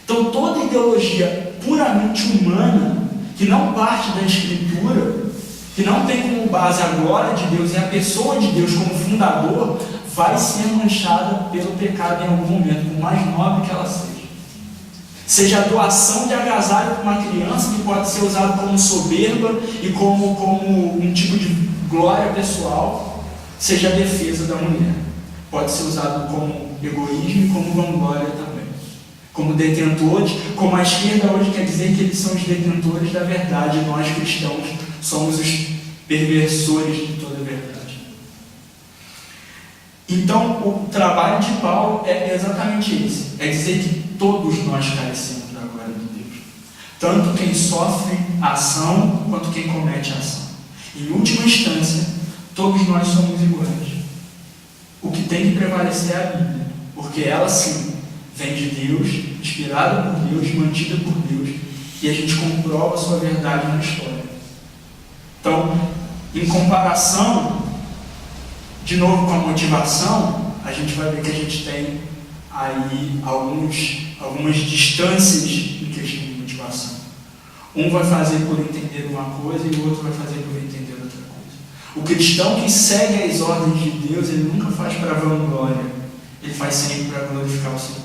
Então toda ideologia puramente humana, que não parte da Escritura, que não tem como base a glória de Deus e a pessoa de Deus como fundador, vai ser manchada pelo pecado em algum momento, por mais nobre que ela seja. Seja a doação de agasalho para uma criança, que pode ser usado como soberba e como um tipo de glória pessoal, seja a defesa da mulher. Pode ser usado como egoísmo e como vanglória também. Como detentores, como a esquerda hoje quer dizer que eles são os detentores da verdade, e nós cristãos somos os perversores de toda a verdade. Então, o trabalho de Paulo é exatamente esse, é dizer que todos nós carecemos da glória de Deus, tanto quem sofre a ação, quanto quem comete a ação. Em última instância, todos nós somos iguais. O que tem que prevalecer é a Bíblia, porque ela sim vem de Deus, inspirada por Deus, mantida por Deus, e a gente comprova a sua verdade na história. Então, em comparação, de novo com a motivação, a gente vai ver que a gente tem aí algumas distâncias em questão de motivação. Um vai fazer por entender uma coisa e o outro vai fazer por entender outra coisa. O cristão que segue as ordens de Deus, ele nunca faz para vanglória, ele faz sempre para glorificar o Senhor.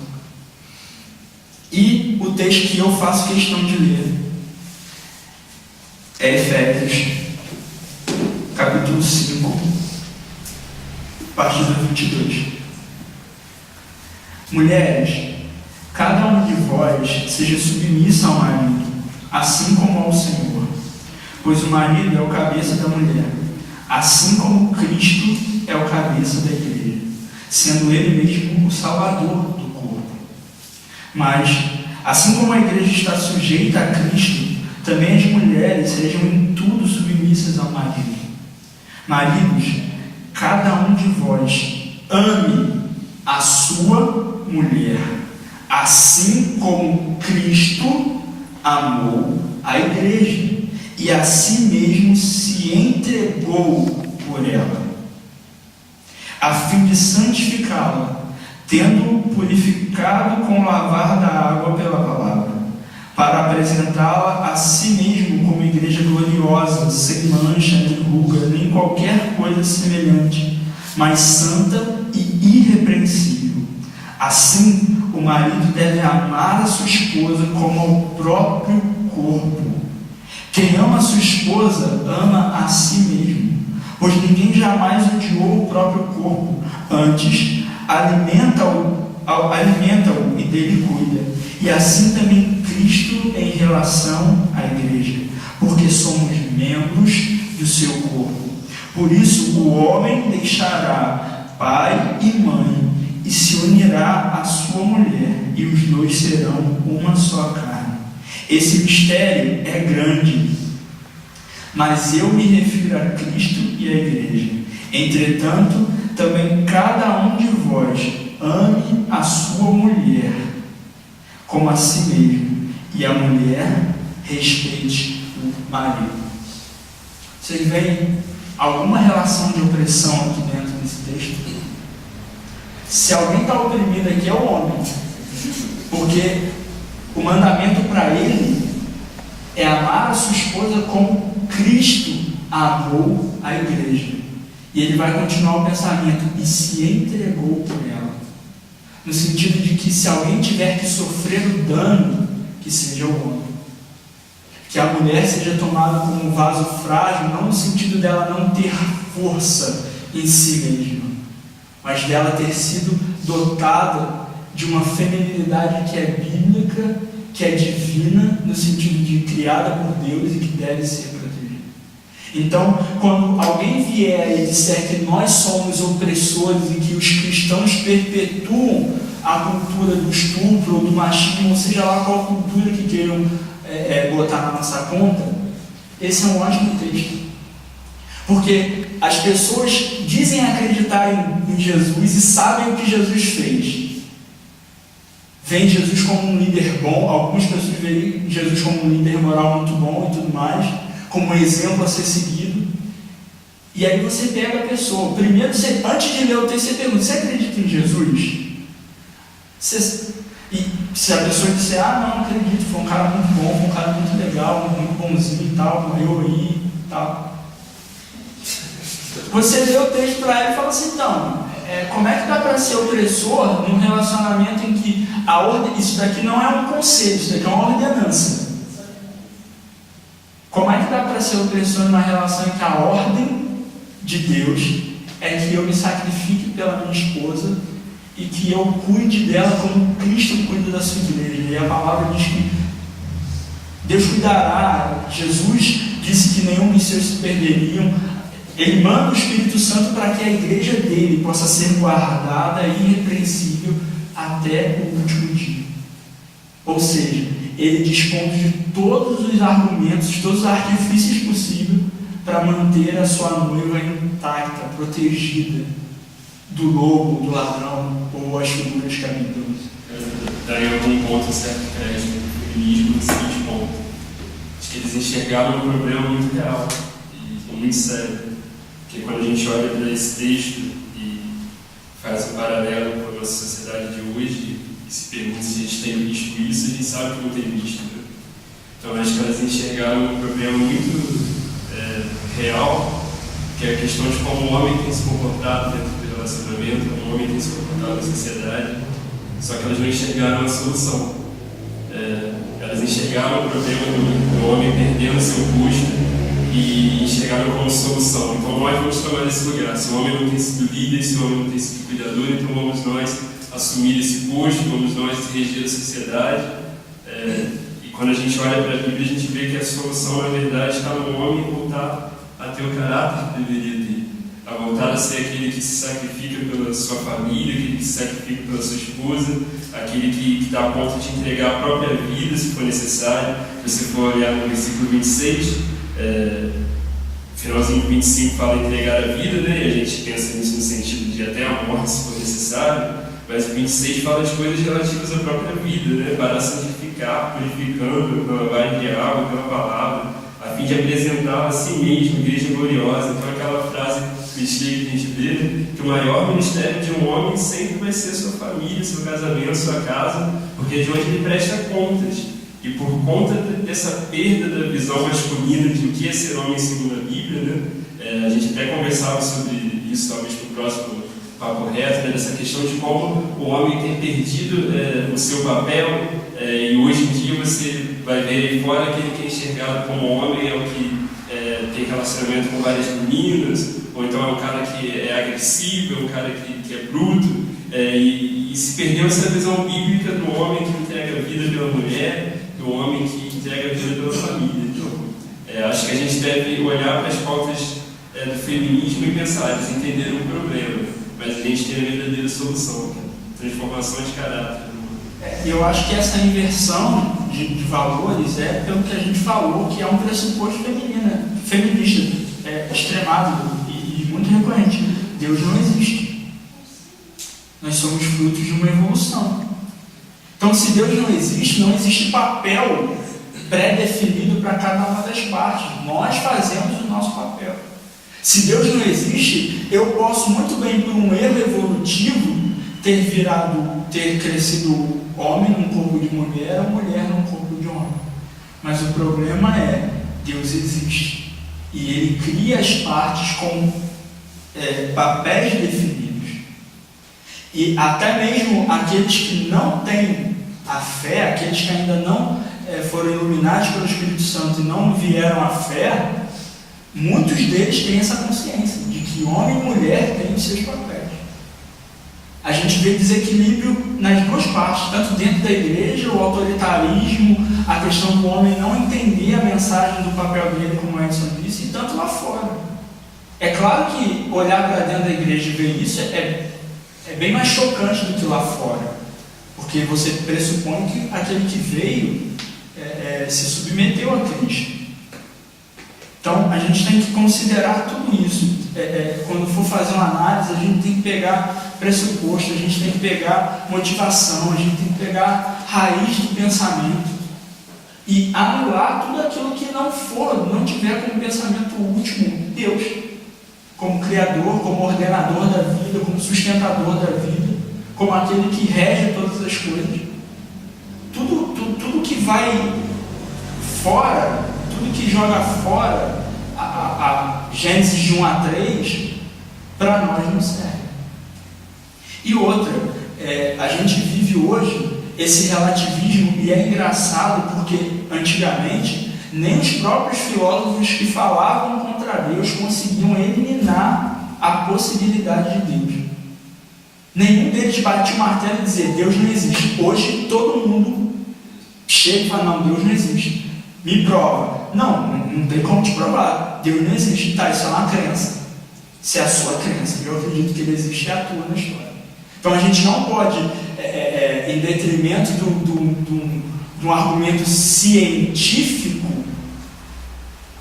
E o texto que eu faço questão de ler é Efésios, capítulo 5, a partir do 22. Mulheres, cada um de vós seja submissa ao marido, assim como ao Senhor, pois o marido é o cabeça da mulher, assim como Cristo é o cabeça da igreja, sendo ele mesmo o salvador do corpo. Mas, assim como a igreja está sujeita a Cristo, também as mulheres sejam em tudo submissas ao marido. Maridos, cada um de vós ame a sua mulher, assim como Cristo amou a igreja e a si mesmo se entregou por ela, a fim de santificá-la, tendo purificado com o lavar da água pela palavra, para apresentá-la a si mesmo como igreja gloriosa, sem mancha, nem ruga, nem qualquer coisa semelhante, mas santa e irrepreensível. Assim, o marido deve amar a sua esposa como ao próprio corpo. Quem ama a sua esposa, ama a si mesmo, pois ninguém jamais odiou o próprio corpo, antes alimenta-o e dele cuida, e assim também Cristo em relação à igreja, porque somos membros do seu corpo. Por isso o homem deixará pai e mãe e se unirá à sua mulher, e os dois serão uma só carne. Esse mistério é grande, mas eu me refiro a Cristo e à igreja. Entretanto, também cada um de vós ame a sua mulher como a si mesmo, e a mulher respeite o marido. Vocês veem alguma relação de opressão aqui dentro desse texto? Se alguém está oprimido aqui é o homem, porque o mandamento para ele é amar a sua esposa como Cristo amou a igreja. E ele vai continuar o pensamento, e se entregou por ela. No sentido de que se alguém tiver que sofrer o dano, que seja o homem. Que a mulher seja tomada como um vaso frágil, não no sentido dela não ter força em si mesma, mas dela ter sido dotada de uma feminilidade que é bíblica, que é divina, no sentido de criada por Deus e que deve ser protegida. Então, quando alguém vier e disser que nós somos opressores e que os cristãos perpetuam a cultura do estupro ou do machismo, ou seja lá qual cultura que queiram botar na nossa conta, esse é um ótimo texto. Porque as pessoas dizem acreditar em Jesus e sabem o que Jesus fez. Vem Jesus como um líder bom, algumas pessoas veem Jesus como um líder moral muito bom e tudo mais, como um exemplo a ser seguido. E aí você pega a pessoa, primeiro, antes de ler o texto, você pergunta: você acredita em Jesus? E se a pessoa disser: não acredito, foi um cara muito bom, foi um cara muito legal, muito bonzinho e tal, morreu aí e tal. Você lê o texto para ela e fala assim: então, como é que dá para ser opressor num relacionamento em que a ordem, isso daqui não é um conselho, isso daqui é uma ordenança? Como é que dá para ser opressor numa relação em que a ordem de Deus é que eu me sacrifique pela minha esposa e que eu cuide dela como Cristo cuida da sua igreja? E a palavra diz que Deus cuidará. Jesus disse que nenhum dos seus se perderiam. Ele manda o Espírito Santo para que a igreja dele possa ser guardada e irrepreensível até o último dia. Ou seja, ele dispõe de todos os argumentos, todos os artifícios possíveis para manter a sua noiva intacta, protegida do lobo, do ladrão ou as figuras caminhosas. Daí algum ponto certo crédito do feminismo no seguinte ponto: acho que eles enxergaram um problema muito real e muito sério. Porque quando a gente olha para esse texto e faz um paralelo com a nossa sociedade de hoje e se pergunta se a gente tem visto isso, a gente sabe que não tem visto. Né? Então acho que elas enxergaram um problema muito real, que é a questão de como o homem tem se comportado dentro do relacionamento, como o homem tem se comportado na sociedade, só que elas não enxergaram a solução. Elas enxergaram o problema do homem perdendo seu posto e enxergaram como solução. Então nós vamos tomar esse lugar. Se o homem não tem sido líder, se o homem não tem sido cuidador, então vamos nós assumir esse posto, vamos nós reger a sociedade. E quando a gente olha para a Bíblia, a gente vê que a solução, na verdade, está no homem voltar a ter o caráter que deveria ter, a voltar a ser aquele que se sacrifica pela sua família, aquele que se sacrifica pela sua esposa, aquele que está a ponto de entregar a própria vida, se for necessário. Se você for olhar no versículo 26, finalzinho 25 fala em entregar a vida, né? E a gente pensa nisso no sentido de até a morte, se for necessário. Mas o 26 fala de coisas relativas à própria vida, né? Para santificar, purificando pela lavagem de água, pela palavra, a fim de apresentar a si mesmo, igreja gloriosa. Então aquela frase clichê que a gente vê, que o maior ministério de um homem sempre vai ser sua família, seu casamento, sua casa, porque é de onde ele presta contas. E por conta dessa perda da visão masculina de o que é ser homem segundo a Bíblia, né? A gente até conversava sobre isso, talvez no próximo papo reto, né? Dessa questão de como o homem tem perdido o seu papel, e hoje em dia você vai ver aí fora aquele que é enxergado como homem é o que tem relacionamento com várias meninas, ou então é um cara que é agressivo, é um cara que é bruto, e se perdeu essa visão bíblica do homem que entrega a vida pela mulher, do homem que entrega a vida pela família. Então, acho que a gente deve olhar para as pautas do feminismo e pensar: eles entenderam o problema, mas a gente tem a verdadeira solução, transformação de caráter. Eu acho que essa inversão de valores é pelo que a gente falou, que é um pressuposto feminista, extremado e muito recorrente. Deus não existe. Nós somos frutos de uma evolução. Então, se Deus não existe papel pré-definido para cada uma das partes. Nós fazemos o nosso papel. Se Deus não existe, eu posso muito bem, por um erro evolutivo, ter crescido homem num corpo de mulher ou mulher num corpo de homem. Mas o problema é, Deus existe. E Ele cria as partes com papéis definidos. E até mesmo aqueles que não têm a fé, aqueles que ainda não foram iluminados pelo Espírito Santo e não vieram à fé, muitos deles têm essa consciência de que homem e mulher têm os seus papéis. a gente vê desequilíbrio nas duas partes, tanto dentro da igreja, o autoritarismo, a questão do homem não entender a mensagem do papel dele, como o Edson disse, e tanto lá fora. É claro que olhar para dentro da igreja e ver isso é bem mais chocante do que lá fora, porque você pressupõe que aquele que veio se submeteu a Cristo. Então a gente tem que considerar tudo isso. Quando for fazer uma análise, a gente tem que pegar pressuposto, a gente tem que pegar motivação, a gente tem que pegar raiz do pensamento e anular tudo aquilo que não tiver como pensamento último Deus, como Criador, como ordenador da vida, como sustentador da vida, como aquele que rege todas as coisas. Tudo que vai fora, tudo que joga fora a Gênesis de 1 a 3, para nós não serve. E outra, a gente vive hoje esse relativismo, e é engraçado porque antigamente nem os próprios filósofos que falavam contra Deus conseguiam eliminar a possibilidade de Deus. Nenhum deles batia o martelo e dizia Deus não existe. Hoje todo mundo chega e fala, não, Deus não existe. Me prova. Não tem como te provar. Deus não existe. Tá, isso é uma crença. Se é a sua crença, eu acredito que ele existe, é a tua na história. Então a gente não pode, em detrimento de um argumento científico,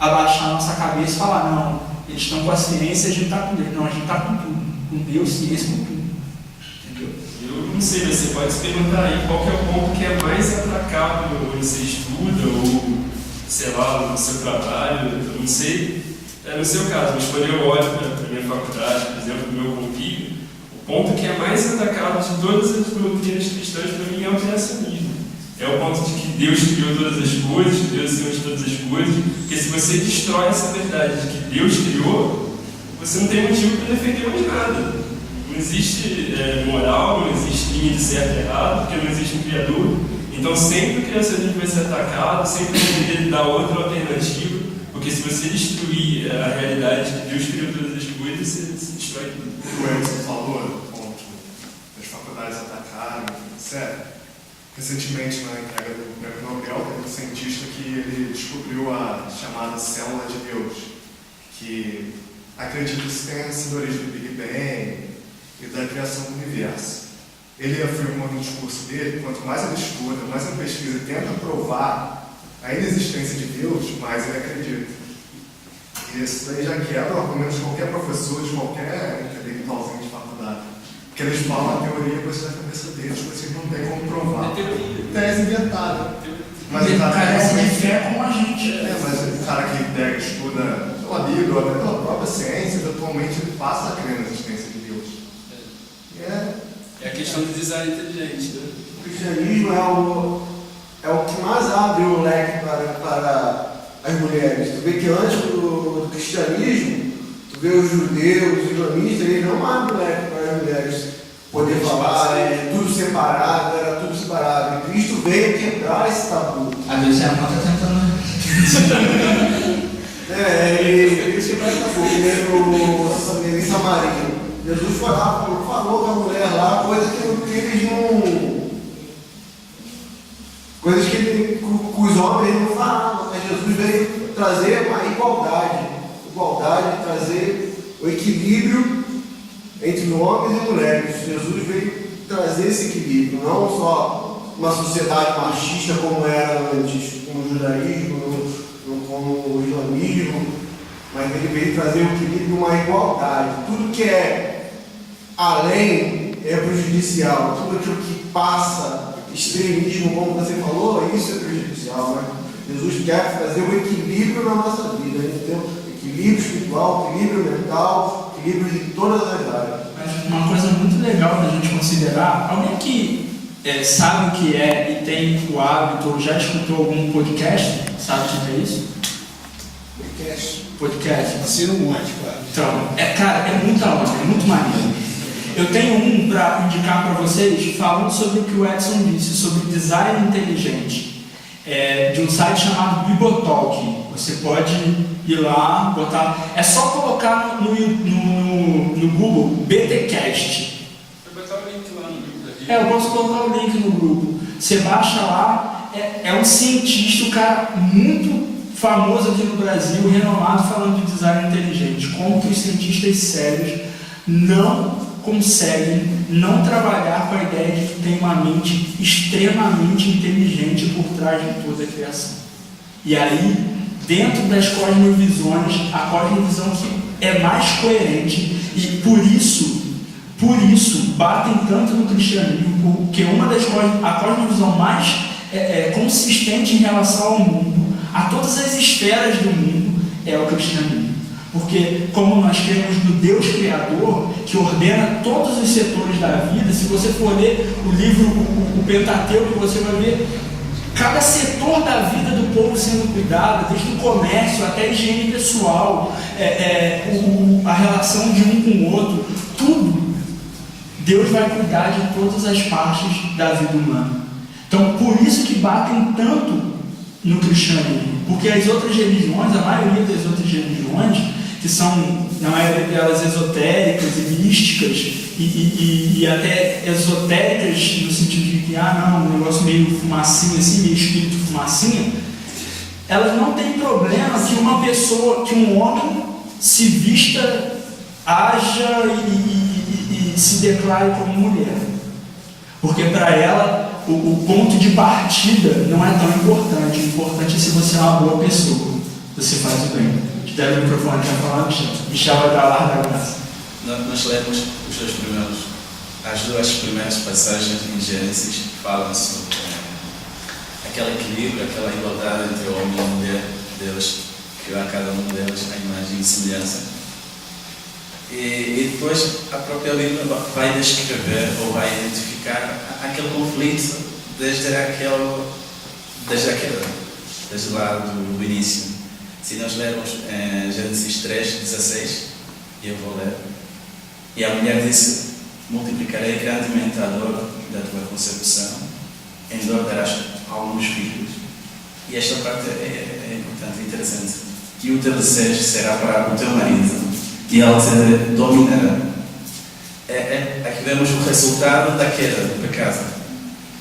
abaixar a nossa cabeça e falar, não, eles estão com a ciência e a gente está com Deus. Não, a gente está com tudo. Com Deus, ciência, com tudo. Entendeu? Eu não sei, você pode se perguntar aí qual que é o ponto que é mais atacado onde você estuda, ou, sei lá, no seu trabalho, eu não sei, no seu caso, mas quando eu olho para a minha faculdade, por exemplo, no meu convívio, o ponto que é mais atacado de todas as doutrinas cristãs para mim é o criacionismo. É o ponto de que Deus criou todas as coisas, que Deus é Senhor de todas as coisas, porque se você destrói essa verdade de que Deus criou, você não tem motivo para defender mais nada. Não existe moral, não existe linha de certo e errado, porque não existe um Criador. Então sempre o criacionismo vai ser atacado, sempre vai ter que dar outra alternativa, porque se você destruir a realidade de que Deus criou todas as coisas, você destrói tudo. O Edson falou, ponto, as faculdades atacaram, etc. Recentemente, na entrega do Prêmio Nobel, teve um cientista que ele descobriu a chamada célula de Deus, que acredita-se tenha sido a origem do Big Bang e da criação do universo. Ele afirmou no discurso dele, quanto mais ele estuda, mais ele pesquisa e tenta provar a inexistência de Deus, mais ele acredita. E isso daí já quebra o argumento de qualquer professor, de qualquer intelectualzinho de faculdade. Porque eles falam a teoria coisa da cabeça deles, coisa que não tem como provar. É teoria. Tese inventada. Mas ele carece de fé como a gente. Mas o cara que pega, estuda pela Bíblia, ou até pela própria ciência, atualmente ele passa a crer na existência de Deus. É a questão do design inteligente, né? O cristianismo é o que mais abre o leque para as mulheres. Tu vê que antes do cristianismo, tu vê os judeus, os islamistas, eles não abrem o leque para as mulheres poder falar, tudo separado, era tudo separado. E Cristo veio quebrar esse tabu. A Deus é a mão está tentando. Ele quebrar esse tabu. Em Samaria, Jesus foi lá, falou com a mulher lá, coisas que eles não. Coisas que os homens não falavam, mas Jesus veio trazer uma igualdade, trazer o equilíbrio entre homens e mulheres. Jesus veio trazer esse equilíbrio, não só uma sociedade machista como era antes, como o judaísmo, como o islamismo, mas ele veio trazer um equilíbrio, uma igualdade. Tudo que é além é prejudicial, tudo aquilo que passa extremismo, como você falou, isso é prejudicial, né? Jesus quer trazer o equilíbrio na nossa vida, entendeu? Equilíbrio espiritual, equilíbrio mental, equilíbrio de todas as áreas. Mas uma coisa muito legal da gente considerar, alguém que sabe o que é e tem o hábito, ou já escutou algum podcast, sabe o que é isso? Podcast. Assina um monte, claro. Então, cara, é muita hora, é muito maneiro. Eu tenho um para indicar para vocês, falando sobre o que o Edson disse, sobre design inteligente, de um site chamado Bibotalk. Você pode ir lá, botar. É só colocar no Google BTcast. Foi botar no Eu posso colocar o link no grupo. Você baixa lá, é um cientista, um cara muito famoso aqui no Brasil, renomado, falando de design inteligente. Como que os cientistas sérios não conseguem não trabalhar com a ideia de que tem uma mente extremamente inteligente por trás de toda a criação. E aí, dentro das cosmovisões, a cosmovisão que é mais coerente, e por isso batem tanto no cristianismo, porque a cosmovisão mais consistente em relação ao mundo, a todas as esferas do mundo, é o cristianismo. Porque como nós cremos no Deus Criador, que ordena todos os setores da vida, se você for ler o livro, o Pentateuco, você vai ver cada setor da vida do povo sendo cuidado, desde o comércio até a higiene pessoal, a relação de um com o outro, tudo. Deus vai cuidar de todas as partes da vida humana. Então, por isso que batem tanto no cristianismo, porque as outras religiões, a maioria das outras religiões, que são, na maioria delas, esotéricas e místicas, e até esotéricas no sentido de que, um negócio meio fumacinha assim, meio espírito fumacinha, elas não têm problema que uma pessoa, que um homem se vista, haja e se declare como mulher. Porque para ela, o ponto de partida não é tão importante. O importante é se você é uma boa pessoa, você faz o bem. Te der o microfone para falar, Michel vai dar lá da graça. Nós lemos as duas primeiras passagens em Gênesis que falam sobre aquele equilíbrio, aquela igualdade entre o homem e a mulher. Deus criou a cada um deles a imagem e semelhança. E depois a própria Bíblia vai descrever ou vai identificar aquele conflito desde lá do início. Se nós lermos Gênesis 3:16, e eu vou ler, e a mulher disse: multiplicarei grandemente a dor da tua concepção, em dor darás alguns filhos. E esta parte é importante e interessante. E o teu desejo será para o teu marido, e ele te dominará. Aqui vemos o resultado da queda, do pecado.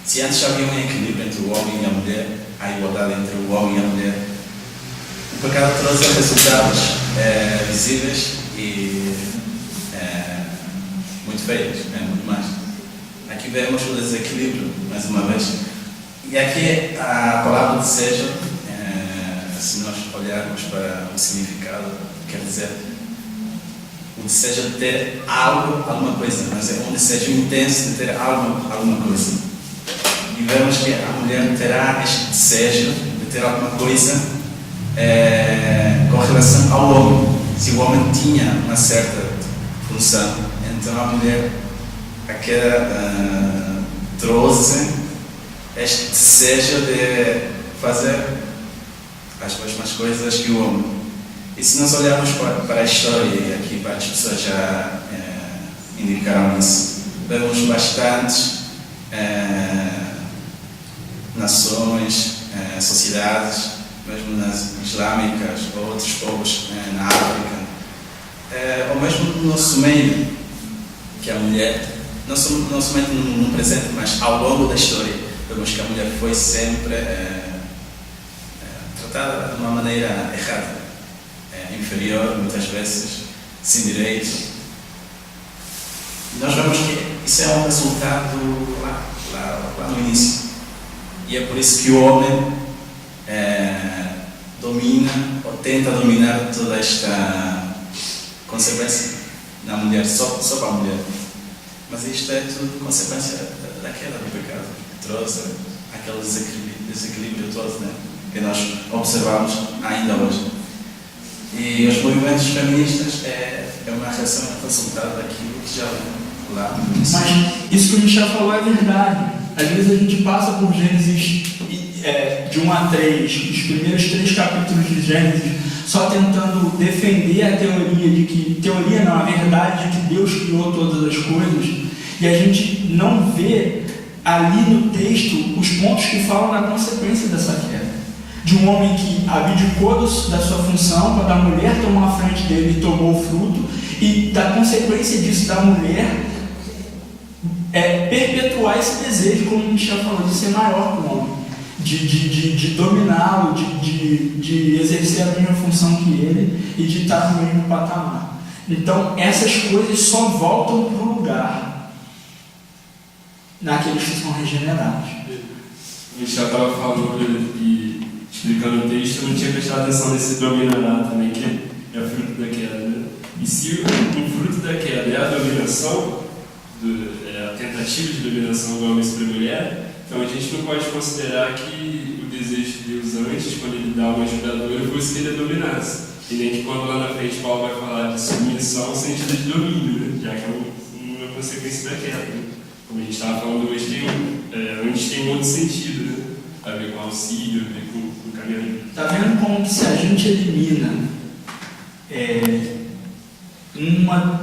Se antes havia um equilíbrio entre o homem e a mulher, a igualdade entre o homem e a mulher, o pecado trouxe resultados visíveis e muito feios, muito mais. Aqui vemos o desequilíbrio, mais uma vez. E aqui a palavra desejo, se nós olharmos para o significado, quer dizer o desejo de ter alguma coisa, mas é um desejo intenso de ter alguma coisa. E vemos que a mulher terá este desejo de ter alguma coisa com relação ao homem. Se o homem tinha uma certa função, então a mulher trouxe este desejo de fazer as mesmas coisas que o homem. E se nós olharmos para a história, e aqui várias pessoas já indicaram isso, vemos bastantes nações, sociedades, mesmo nas islâmicas ou outros povos na África, ou mesmo no nosso meio, que a mulher, não somente no presente, mas ao longo da história, vemos que a mulher foi sempre tratada de uma maneira errada, inferior, muitas vezes, sem direitos. Nós vemos que isso é um resultado lá no início. E é por isso que o homem domina ou tenta dominar toda esta consequência na mulher, só para a mulher. Mas isto é tudo consequência da queda do pecado, que trouxe aquele desequilíbrio todo, né, que nós observamos ainda hoje. E os movimentos feministas é uma reação, resultado daquilo que já lá no início. Mas isso que o Michel falou é verdade. Às vezes a gente passa por Gênesis de 1 a 3, os primeiros 3 capítulos de Gênesis, só tentando defender a teoria de que, a verdade de que Deus criou todas as coisas, e a gente não vê ali no texto os pontos que falam da consequência dessa queda. De um homem que abdicou da sua função, quando a mulher tomou a frente dele e tomou o fruto, e da consequência disso da mulher perpetuar esse desejo, como o Michel falou, de ser maior que o homem, de dominá-lo, de exercer a mesma função que ele e de estar no mesmo patamar. Então, essas coisas só voltam para o lugar naqueles que são regenerados. O Michel estava falando e explicando o texto, eu não tinha prestado atenção nesse dominará também, que é fruto da queda, né? E se o fruto da queda é a dominação, a tentativa de dominação do homem sobre a mulher, então a gente não pode considerar que o desejo de Deus antes, quando ele dá uma ajudadora, fosse que ele a dominasse. E nem que quando lá na frente Paulo vai falar de submissão, o sentido de domínio, né? Já que é uma consequência da queda. Né? Como a gente estava falando hoje, antes tem um outro sentido, né? A ver com auxílio, a ver com caminho. Está vendo como que se a gente elimina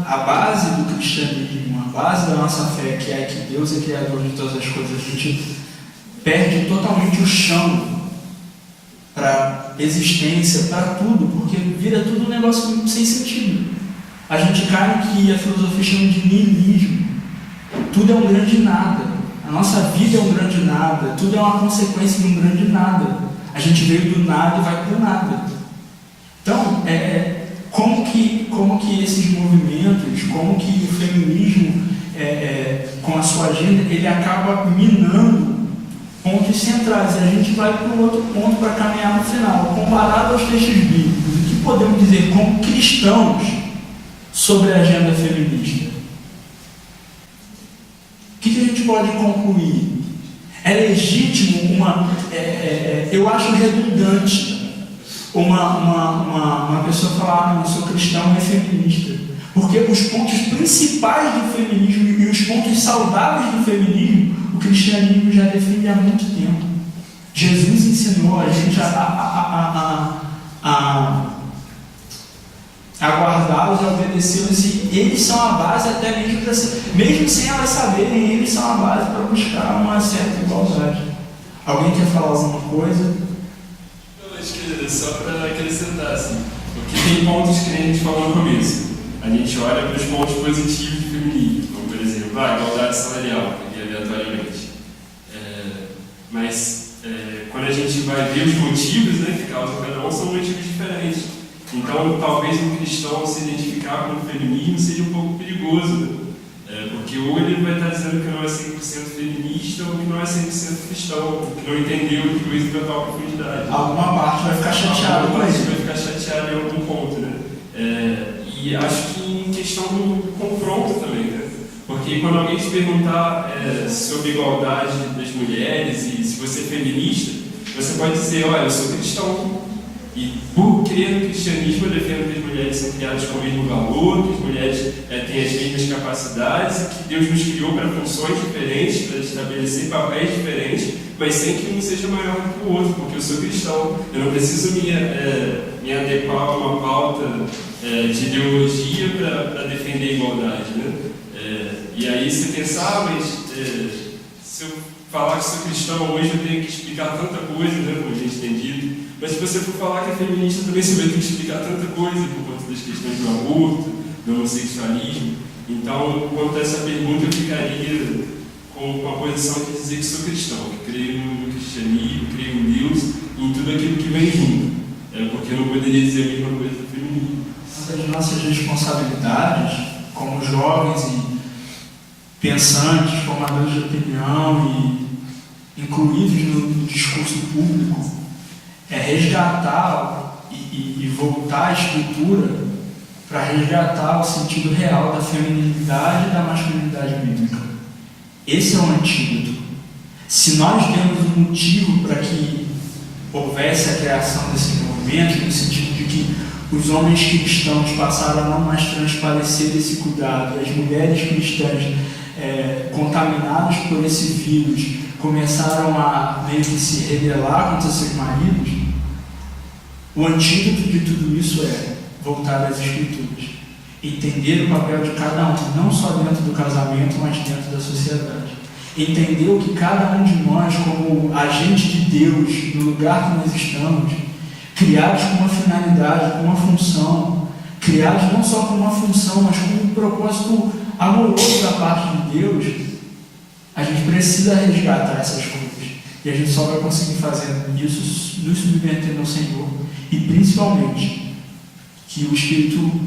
a base do cristianismo, a base da nossa fé, que é que Deus é criador de todas as coisas, a gente perde totalmente o chão para existência, para tudo, porque vira tudo um negócio sem sentido. A gente cai no que a filosofia chama de niilismo. Tudo é um grande nada. A nossa vida é um grande nada. Tudo é uma consequência de um grande nada. A gente veio do nada e vai para o nada. Então, como que esses movimentos, como que o feminismo, com a sua agenda, ele acaba minando pontos centrais, e a gente vai para um outro ponto para caminhar no final. Comparado aos textos bíblicos, o que podemos dizer como cristãos sobre a agenda feminista? O que a gente pode concluir? É legítimo eu acho redundante uma pessoa falar, não, eu sou cristão e é feminista, porque os pontos principais do feminismo e os pontos saudáveis do feminismo, o cristianismo já define há muito tempo. Jesus ensinou a gente a guardá-los, a obedecê-los, e eles são a base até mesmo sem elas saberem, eles são a base para buscar uma certa igualdade. Alguém quer falar alguma coisa? Eu acho que só para acrescentar, assim, porque tem pontos que nem a gente falou no começo. A gente olha para os pontos positivos do feminismo, como por exemplo, a igualdade salarial, aleatoriamente. Mas quando a gente vai ver os motivos, né, que causam cada um, são motivos diferentes. Então, talvez um cristão se identificar com o feminismo seja um pouco perigoso, né? Porque ou ele vai estar dizendo que não é 100% feminista ou que não é 100% cristão, que não entendeu o que com total profundidade. Alguma parte vai ficar chateada com isso. Vai ficar chateado em algum ponto, né? E acho que em questão do confronto também, né? Porque quando alguém te perguntar sobre igualdade das mulheres e se você é feminista, você pode dizer, olha, eu sou cristão. E por crer no cristianismo, eu defendo que as mulheres são criadas com o mesmo valor, que as mulheres têm as mesmas capacidades e que Deus nos criou para funções diferentes, para estabelecer papéis diferentes, mas sem que um seja maior do que o outro, porque eu sou cristão. Eu não preciso me adequar a uma pauta de ideologia para defender a igualdade, né? E aí você pensar, mas se eu falar que sou cristão hoje, eu tenho que explicar tanta coisa, né, como a gente tem dito. Mas se você for falar que é feminista, também você vai ter que explicar tanta coisa por conta das questões do aborto, do homossexualismo. Então, quanto a essa pergunta, eu ficaria com a posição de dizer que sou cristão, que creio no cristianismo, creio em Deus e em tudo aquilo que vem junto. Porque eu não poderia dizer a mesma coisa do feminismo. Uma das nossas responsabilidades, como jovens e pensantes, formadores de opinião e incluídos no discurso público, é resgatar e voltar à escritura para resgatar o sentido real da feminilidade e da masculinidade bíblica. Esse é o antídoto. Se nós temos um motivo para que houvesse a criação desse movimento, no sentido de que os homens cristãos passaram a não mais transparecer esse cuidado, as mulheres cristãs contaminadas por esse vírus começaram a meio que se rebelar contra seus maridos, o antídoto de tudo isso é voltar às Escrituras, entender o papel de cada um, não só dentro do casamento, mas dentro da sociedade. Entender o que cada um de nós, como agente de Deus, no lugar que nós estamos, criados com uma finalidade, com uma função, criados não só com uma função, mas com um propósito amoroso da parte de Deus, A gente precisa resgatar essas coisas. E a gente só vai conseguir fazer isso nos submetendo ao Senhor. E principalmente, que o Espírito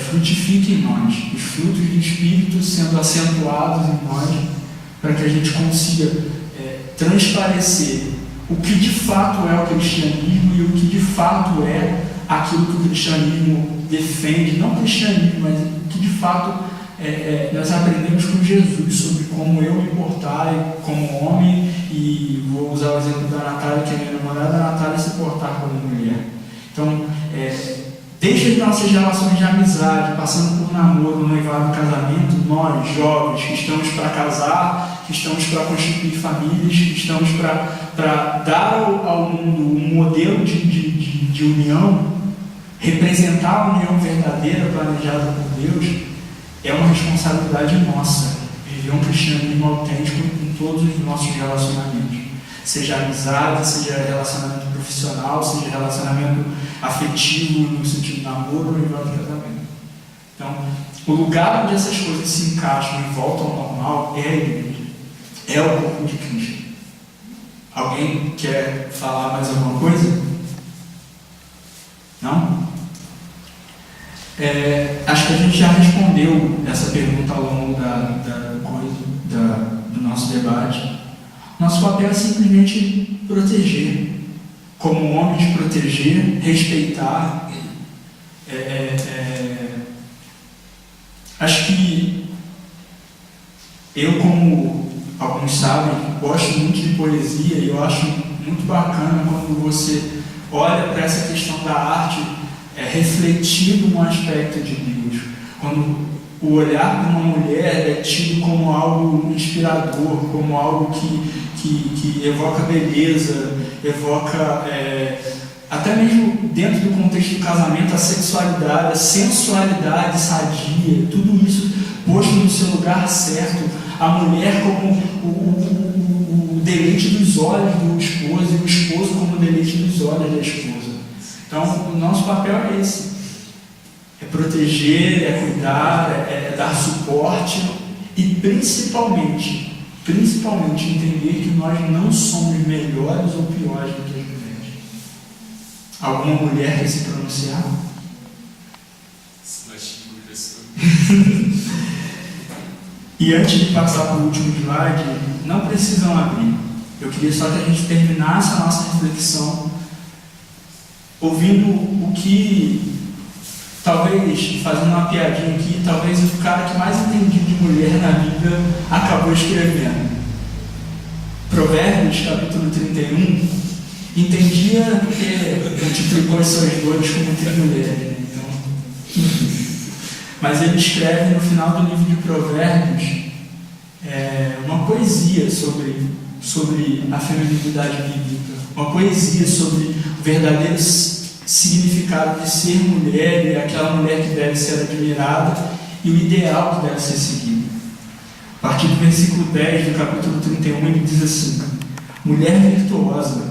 frutifique em nós. Os frutos do Espírito sendo acentuados em nós, para que a gente consiga transparecer o que de fato é o cristianismo e o que de fato é aquilo que o cristianismo defende. Não o cristianismo, mas o que de fato nós aprendemos com Jesus sobre como eu me portar como homem, e vou usar o exemplo da Natália, que é minha namorada, a Natália se portar como mulher. Então, desde as nossas relações de amizade, passando por namoro, noivado, casamento, nós, jovens, que estamos para casar, que estamos para constituir famílias, que estamos para dar ao mundo um modelo de união, representar a união verdadeira planejada por Deus, é uma responsabilidade nossa viver um cristianismo autêntico em todos os nossos relacionamentos, seja amizade, seja relacionamento profissional, seja relacionamento afetivo no sentido de namoro ou noivado de casamento. Então, o lugar onde essas coisas se encaixam e voltam ao normal é a igreja, é o corpo de Cristo. Alguém quer falar mais alguma coisa? Não? Acho que a gente já respondeu essa pergunta ao longo do nosso debate. Nosso papel é simplesmente proteger, como homens, proteger, respeitar. Acho que eu, como alguns sabem, gosto muito de poesia, e eu acho muito bacana quando você olha para essa questão da arte refletindo um aspecto de Deus. Quando o olhar para uma mulher é tido como algo inspirador, como algo que evoca beleza, evoca, até mesmo dentro do contexto do casamento, a sexualidade, a sensualidade sadia, tudo isso posto no seu lugar certo, a mulher como o deleite dos olhos do esposo e o esposo como o deleite dos olhos da esposa. Então, o nosso papel é esse: é proteger, é cuidar, é dar suporte e principalmente entender que nós não somos melhores ou piores do que as mulheres. Alguma mulher quer se pronunciar? E antes de passar para o último slide, não precisam abrir. Eu queria só que a gente terminasse a nossa reflexão ouvindo o que, talvez, fazendo uma piadinha aqui, talvez o cara que mais entendia de mulher na Bíblia acabou escrevendo. Provérbios, capítulo 31, entendia porque multiplicou os seus dores como entre mulheres. Né? Então, mas ele escreve no final do livro de Provérbios uma poesia sobre a feminilidade bíblica, uma poesia sobre o verdadeiro significado de ser mulher e aquela mulher que deve ser admirada e o ideal que deve ser seguido. A partir do versículo 10 do capítulo 31, ele diz assim: mulher virtuosa,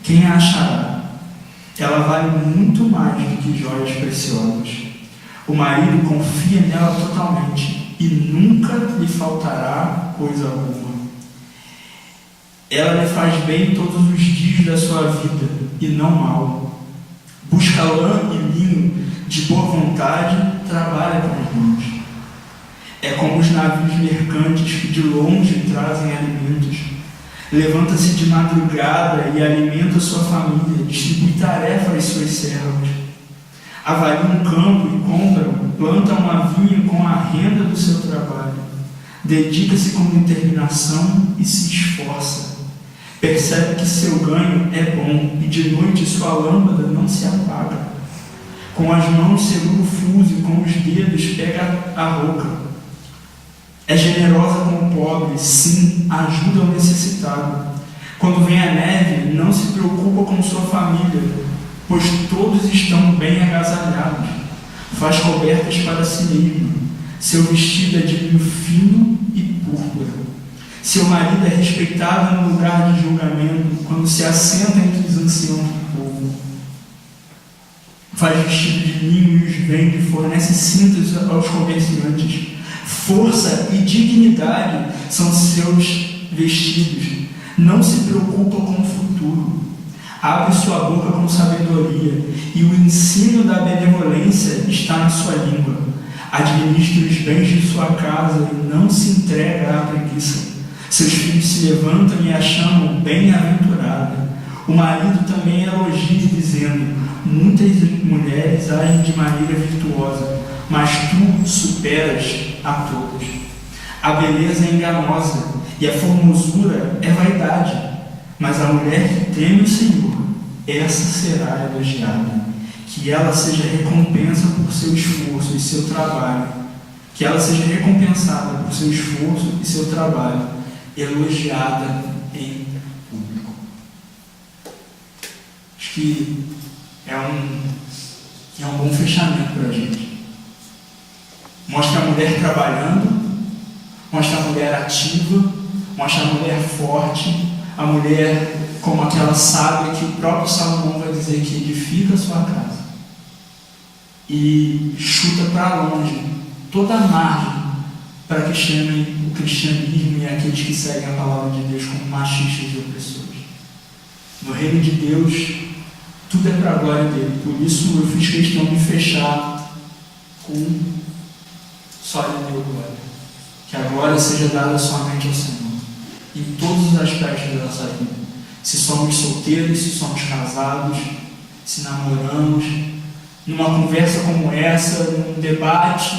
quem a achará? Ela vale muito mais do que joias preciosas. O marido confia nela totalmente e nunca lhe faltará coisa alguma. Ela lhe faz bem todos os dias da sua vida e não mal. Busca lã e linho de boa vontade, trabalha com as mãos. É como os navios mercantes que de longe trazem alimentos. Levanta-se de madrugada e alimenta sua família, distribui tarefa às suas servas. Avalia um campo e compra-o, planta uma vinha com a renda do seu trabalho. Dedica-se com determinação e se esforça. Percebe que seu ganho é bom e de noite sua lâmpada não se apaga. Com as mãos segura o fuso e com os dedos pega a roca. É generosa com o pobre, sim, ajuda o necessitado. Quando vem a neve, não se preocupa com sua família, pois todos estão bem agasalhados. Faz cobertas para si mesmo. Seu vestido é de linho fino e púrpura. Seu marido é respeitado no lugar de julgamento, quando se assenta entre os anciãos do povo. Faz vestido de linho e os vende, fornece cintos aos comerciantes. Força e dignidade são seus vestidos. Não se preocupa com o futuro. Abre sua boca com sabedoria, e o ensino da benevolência está na sua língua. Administre os bens de sua casa e não se entrega à preguiça. Seus filhos se levantam e a chamam bem-aventurada. O marido também elogia, dizendo: muitas mulheres agem de maneira virtuosa, mas tu superas a todos. A beleza é enganosa e a formosura é vaidade, mas a mulher que teme o Senhor, essa será elogiada. Que ela seja recompensa por seu esforço e seu trabalho. Que ela seja recompensada por seu esforço e seu trabalho, elogiada em público. Acho que é um bom fechamento para a gente. Mostra a mulher trabalhando, mostra a mulher ativa, mostra a mulher forte, a mulher como aquela sábia que o próprio Salomão vai dizer que edifica a sua casa e chuta para longe toda a margem para que chamem o cristianismo e aqueles que seguem a palavra de Deus como machistas e opressores. No reino de Deus, tudo é para a glória dele. Por isso eu fiz questão de fechar com só lhe deu glória. Que a glória seja dada somente ao Senhor, em todos os aspectos da nossa vida. Se somos solteiros, se somos casados, se namoramos, numa conversa como essa, num debate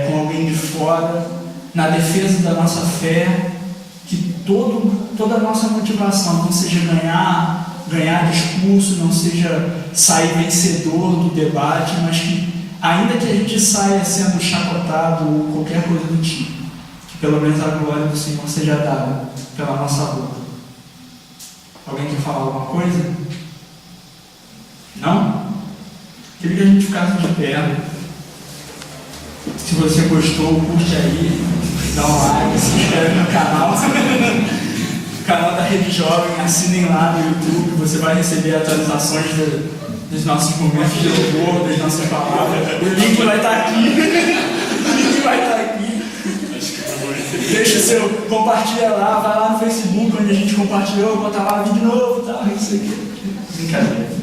com alguém de fora, na defesa da nossa fé, que toda a nossa motivação não seja ganhar discurso, não seja sair vencedor do debate, mas que, ainda que a gente saia sendo chacotado ou qualquer coisa do tipo, que pelo menos a glória do Senhor seja dada pela nossa boca. Alguém quer falar alguma coisa? Não? Queria que a gente ficasse de pé. Se você gostou, curte aí, dá um like, se inscreve no canal. O canal da Rede Jovem, assinem lá no YouTube, você vai receber atualizações dos nossos momentos de louvor, das nossas palavras. O link vai estar aqui. O link vai estar aqui. Deixa o seu, compartilha lá, vai lá no Facebook onde a gente compartilhou, bota lá vídeo novo e tal, isso aqui. Brincadeira.